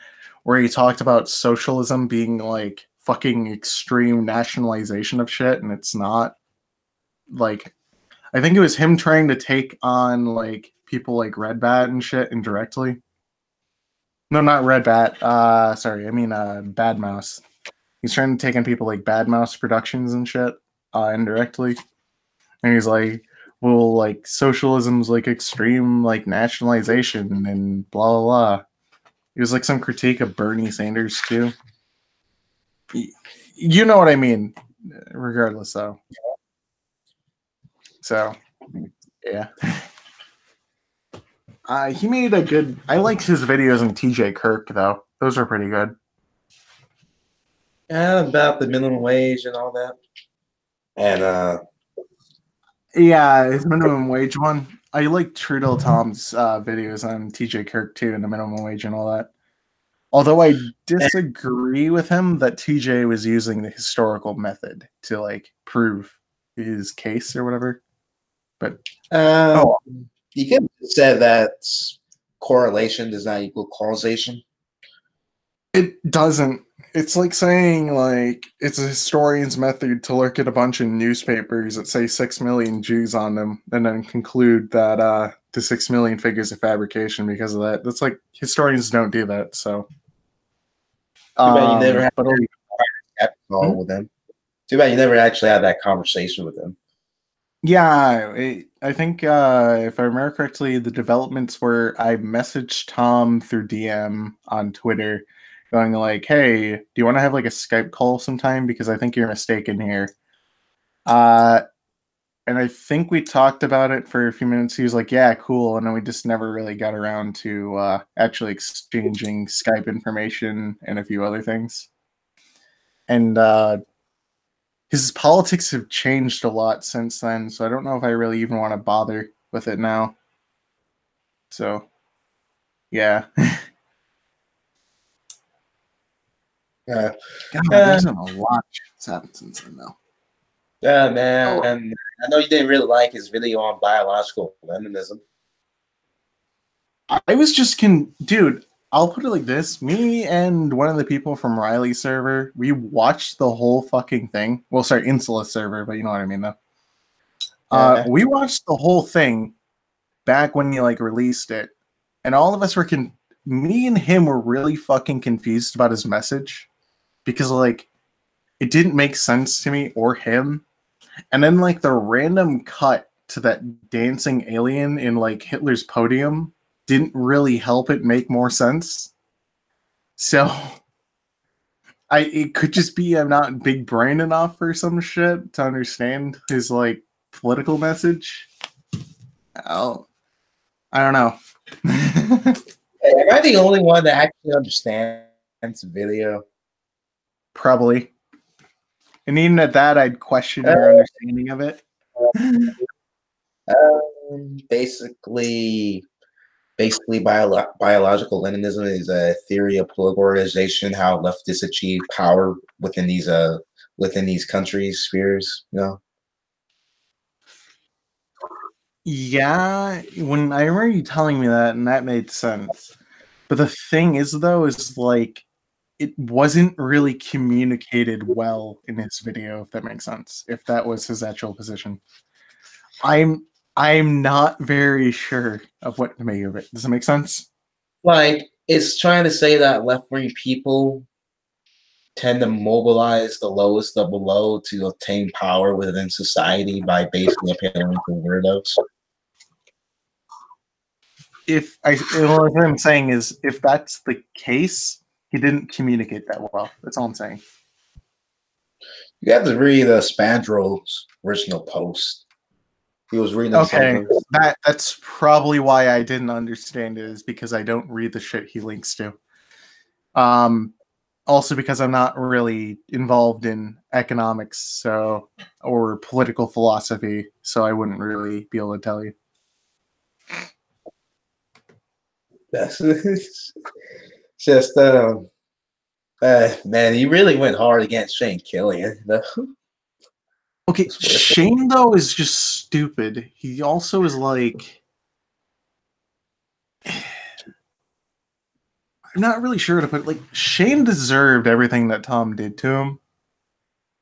Speaker 1: where he talked about socialism being like fucking extreme nationalization of shit, and it's not. Like, I think it was him trying to take on like people like Red Bat and shit indirectly. No, not Red Bat. Sorry, I mean Bad Mouse. He's trying to take in people like Bad Mouse Productions and shit indirectly. And he's like, well, like socialism's like extreme like nationalization and blah blah blah. It was like some critique of Bernie Sanders too. You know what I mean, regardless though. So yeah. He made a good. I liked his videos on TJ Kirk though; those are pretty good.
Speaker 2: Yeah, about the minimum wage and all that. And
Speaker 1: yeah, his minimum wage one. I like Trudeau Tom's videos on TJ Kirk too, and the minimum wage and all that. Although I disagree with him that TJ was using the historical method to like prove his case or whatever. But
Speaker 2: you can say that correlation does not equal causation.
Speaker 1: It doesn't. It's like saying like it's a historian's method to look at a bunch of newspapers that say 6 million Jews on them and then conclude that the 6 million figures of fabrication because of that. That's like historians don't do that. So
Speaker 2: too bad you never had that call with them. Too bad you never actually had that conversation with them.
Speaker 1: Yeah, I think if I remember correctly, the developments were I messaged Tom through DM on Twitter going like, hey, do you want to have like a Skype call sometime? Because I think you're mistaken here. And and I think we talked about it for a few minutes. He was like, "Yeah, cool," and then we just never really got around to actually exchanging Skype information and a few other things. And his politics have changed a lot since then, so I don't know if I really even want to bother with it now. So, yeah.
Speaker 2: Yeah.
Speaker 1: God, there's been a lot that's happened since then, though.
Speaker 2: Yeah, man. I know you didn't really like his video on biological feminism.
Speaker 1: I was just dude, I'll put it like this. Me and one of the people from Riley's server, we watched the whole fucking thing. Well, sorry, Insula server, but you know what I mean, though.
Speaker 2: Yeah.
Speaker 1: We watched the whole thing back when you, like, released it. And all of us were, me and him were really fucking confused about his message. Because, like, it didn't make sense to me or him. And then, like, the random cut to that dancing alien in, like, Hitler's podium didn't really help it make more sense. So it could just be I'm not big brain enough or some shit to understand his, like, political message. Oh, I don't know.
Speaker 2: Am I the only one that actually understands the video?
Speaker 1: Probably. And even at that, I'd question your understanding of it.
Speaker 2: Basically, biological Leninism is a theory of political organization, how leftists achieve power within these countries, spheres, you know?
Speaker 1: Yeah, when I remember you telling me that, and that made sense. But the thing is, though, is like it wasn't really communicated well in his video, if that makes sense. If that was his actual position. I'm not very sure of what to make of it. Does it make sense?
Speaker 2: Like, it's trying to say that left-wing people tend to mobilize the lowest of the low to obtain power within society by basically appealing to weirdos.
Speaker 1: What I'm saying is, if that's the case, he didn't communicate that well. That's all I'm saying.
Speaker 2: You have to read Spandrel's original post. He was reading
Speaker 1: okay,
Speaker 2: something.
Speaker 1: That's probably why I didn't understand it, is because I don't read the shit he links to. Also because I'm not really involved in economics, or political philosophy, so I wouldn't really be able to tell you.
Speaker 2: That's just man, he really went hard against Shane Killian.
Speaker 1: Okay, Shane, though, is just stupid. He also is like, I'm not really sure to put it. Like, Shane deserved everything that Tom did to him.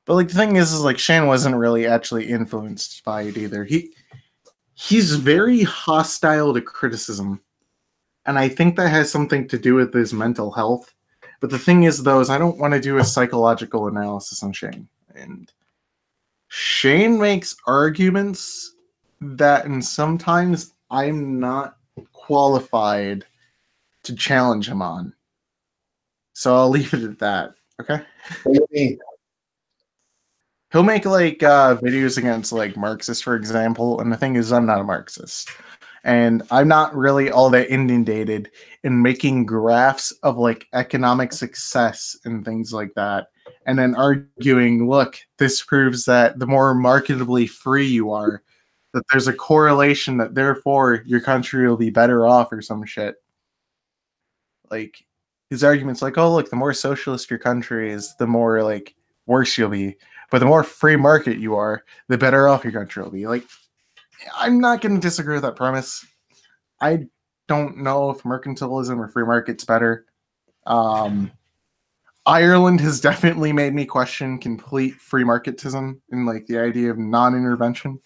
Speaker 1: But, like, the thing is like, Shane wasn't really actually influenced by it either. He's very hostile to criticism. And I think that has something to do with his mental health. But the thing is, though, is I don't want to do a psychological analysis on Shane. And Shane makes arguments that, and sometimes I'm not qualified to challenge him on. So I'll leave it at that. Okay?
Speaker 2: What do you mean?
Speaker 1: He'll make, like, videos against, like, Marxists, for example. And the thing is, I'm not a Marxist. And I'm not really all that inundated in making graphs of, like, economic success and things like that. And then arguing, look, this proves that the more marketably free you are, that there's a correlation that therefore your country will be better off or some shit. Like, his argument's like, oh, look, the more socialist your country is, the more, like, worse you'll be. But the more free market you are, the better off your country will be. Like, I'm not going to disagree with that premise. I don't know if mercantilism or free market's better. Ireland has definitely made me question complete free marketism and, like, the idea of non-intervention.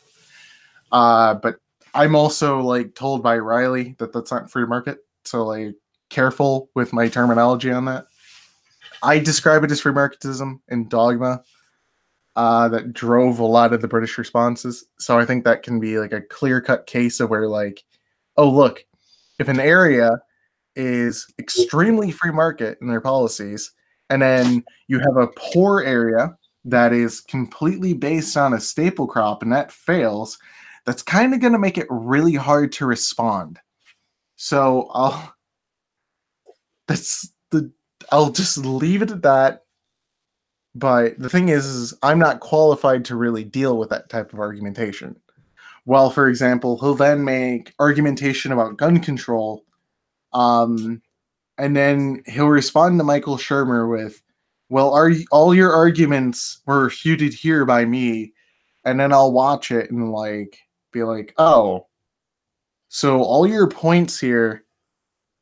Speaker 1: But I'm also, like, told by Riley that that's not free market. So, like, careful with my terminology on that. I describe it as free marketism and dogma. That drove a lot of the British responses. So I think that can be, like, a clear-cut case of where, like, oh, look, if an area is extremely free market in their policies, and then you have a poor area that is completely based on a staple crop and that fails, that's kind of going to make it really hard to respond. So I'll just leave it at that. But the thing is I'm not qualified to really deal with that type of argumentation. Well, for example, he'll then make argumentation about gun control, and then he'll respond to Michael Shermer with, "Well, all your arguments were refuted here by me," and then I'll watch it and like be like, "Oh, so all your points here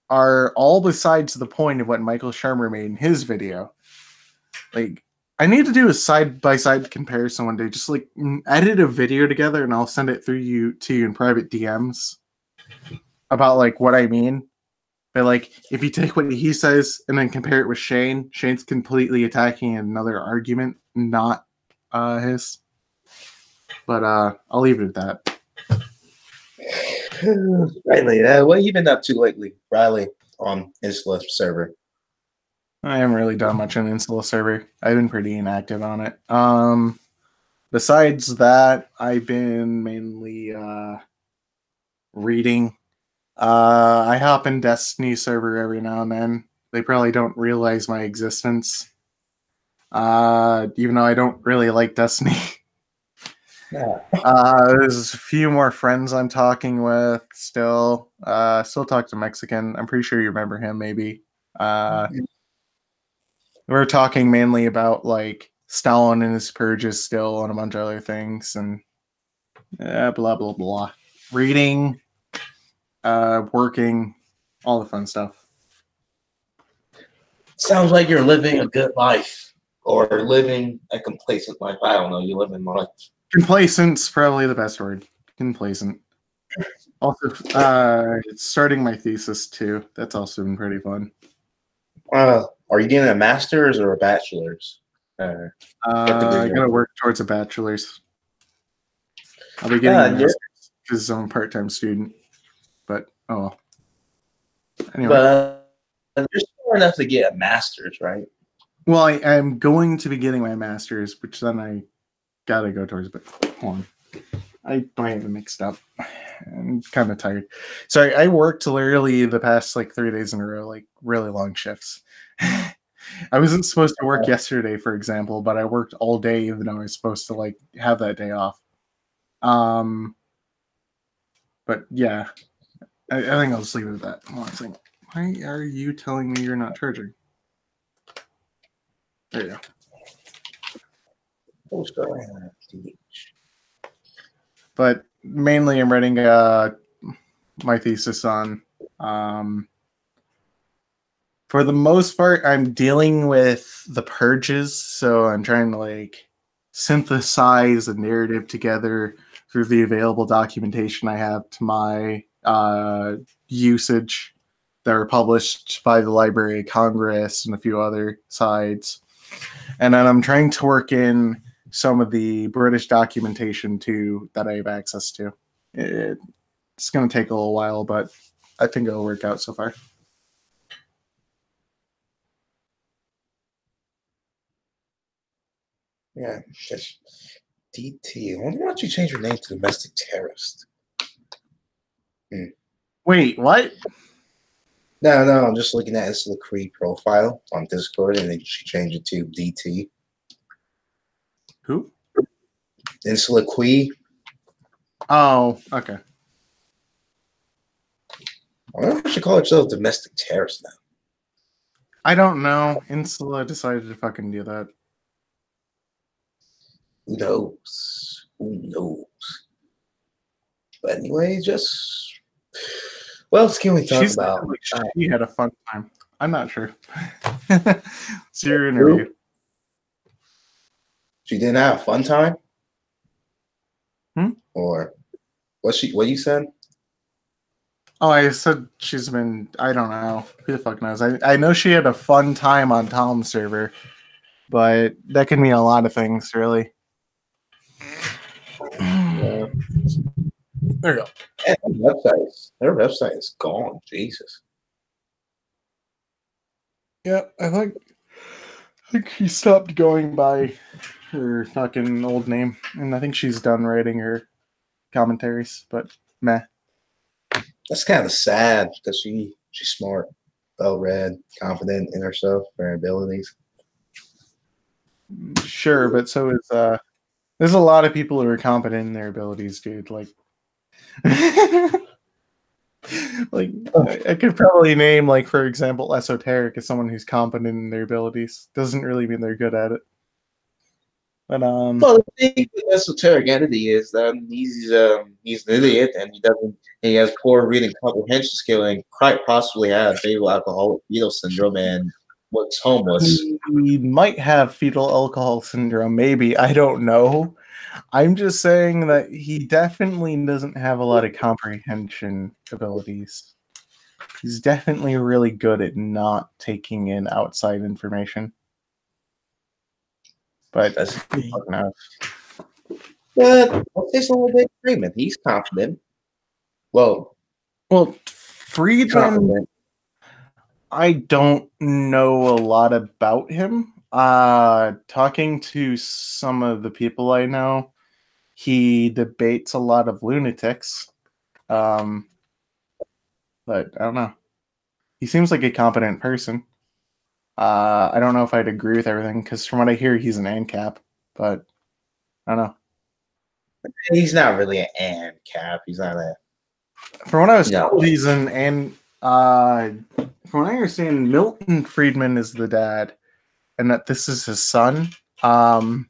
Speaker 1: are all besides the point of what Michael Shermer made in his video." Like, I need to do a side-by-side comparison one day. Just like edit a video together and I'll send it to you in private DMs about like what I mean. But like, if you take what he says and then compare it with Shane's completely attacking another argument, not his. But I'll leave it at that.
Speaker 2: Riley, what have you been up to lately, Riley, on Insula server?
Speaker 1: I haven't really done much on Insula server. I've been pretty inactive on it. Besides that, I've been mainly reading. I hop in Destiny server every now and then. They probably don't realize my existence. Even though I don't really like Destiny.
Speaker 2: Yeah.
Speaker 1: There's a few more friends I'm talking with still. Still talk to Mexican. I'm pretty sure you remember him, maybe. We're talking mainly about like Stalin and his purges still and a bunch of other things and blah blah blah. Reading, working, all the fun stuff.
Speaker 2: Sounds like you're living a good life or living a complacent life. I don't know. You live in life.
Speaker 1: Complacent's probably the best word. Complacent. Also, starting my thesis too. That's also been pretty fun.
Speaker 2: Are you getting a master's or a bachelor's?
Speaker 1: I gotta work towards a bachelor's. I'll be getting a master's because I'm a part-time student. But oh well. Anyway.
Speaker 2: But you're smart enough to get a master's, right?
Speaker 1: Well, I'm going to be getting my master's, which then I gotta go towards. But hold on, I might have it mixed up. I'm kind of tired. So I worked literally the past like 3 days in a row, like really long shifts. I wasn't supposed to work yesterday, for example, but I worked all day even though I was supposed to like have that day off. But yeah, I think I'll just leave it at that. Hold on a second. Why are you telling me you're not charging? There you go. But mainly I'm writing my thesis on. For the most part, I'm dealing with the purges, so I'm trying to like synthesize a narrative together through the available documentation I have to my usage that are published by the Library of Congress and a few other sides. And then I'm trying to work in some of the British documentation too that I have access to. It's going to take a little while, but I think it'll work out so far.
Speaker 2: Yeah, just DT. I wonder why don't you change your name to Domestic Terrorist?
Speaker 1: Wait, what?
Speaker 2: No, I'm just looking at Insula Creed profile on Discord, and then she changed it to DT.
Speaker 1: Who?
Speaker 2: Insula Creed.
Speaker 1: Oh, okay.
Speaker 2: I wonder if you should call yourself Domestic Terrorist now.
Speaker 1: I don't know. Insula decided to fucking do that.
Speaker 2: Who knows? Who knows? But anyway, just what else can we talk about?
Speaker 1: Like she had a fun time. I'm not sure. It's your interview.
Speaker 2: She didn't have a fun time?
Speaker 1: Hmm?
Speaker 2: Or what you said?
Speaker 1: Oh, I said she's been, I don't know. Who the fuck knows? I know she had a fun time on Tom's server, but that can mean a lot of things, really.
Speaker 2: Yeah.
Speaker 1: There you go.
Speaker 2: Their website is gone. Jesus.
Speaker 1: Yeah, I think he stopped going by her fucking old name, and I think she's done writing her commentaries. But meh.
Speaker 2: That's kind of sad because she's smart, well-read, confident in herself, her abilities.
Speaker 1: Sure, but so is there's a lot of people who are competent in their abilities, dude. Like, like I could probably name, like, for example, Esoteric as someone who's competent in their abilities. Doesn't really mean they're good at it. But
Speaker 2: Well, the thing with esoteric entity is that he's an idiot and he has poor reading comprehension skill and quite possibly have fatal alcoholic fetal syndrome and was homeless.
Speaker 1: he might have fetal alcohol syndrome. Maybe, I don't know. I'm just saying that he definitely doesn't have a lot of comprehension abilities. He's definitely really good at not taking in outside information. But
Speaker 2: That's
Speaker 1: who fucking knows?
Speaker 2: but there's a little bit of agreement. He's confident. Well,
Speaker 1: Friedman,
Speaker 2: confident.
Speaker 1: I don't know a lot about him. Talking to some of the people I know, he debates a lot of lunatics. But I don't know. He seems like a competent person. I don't know if I'd agree with everything because from what I hear, he's an ANCAP. But I don't know.
Speaker 2: He's not really an ANCAP. He's not a.
Speaker 1: From what I was
Speaker 2: No.
Speaker 1: told, he's an and from what I understand, Milton Friedman is the dad, and that this is his son. And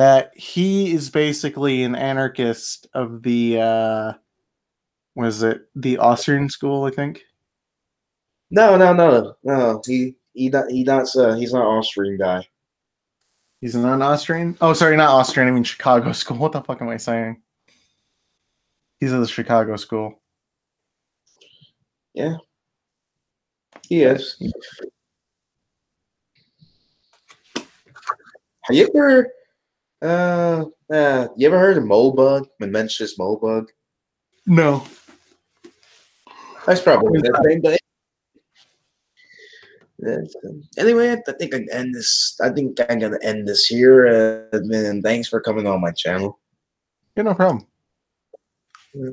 Speaker 1: that he is basically an anarchist of the was it the Austrian school, I think?
Speaker 2: No. He's not he's not an Austrian guy.
Speaker 1: He's not Austrian? Oh, sorry, not Austrian. I mean Chicago school. What the fuck am I saying? He's at the Chicago school.
Speaker 2: Yeah. He is. Have you ever you ever heard of Moldbug? Memensis Moldbug?
Speaker 1: No.
Speaker 2: That's probably the thing, but anyway, I think I can end this. I think I'm gonna end this here. And thanks for coming on my channel.
Speaker 1: Yeah, no problem.
Speaker 2: Yeah.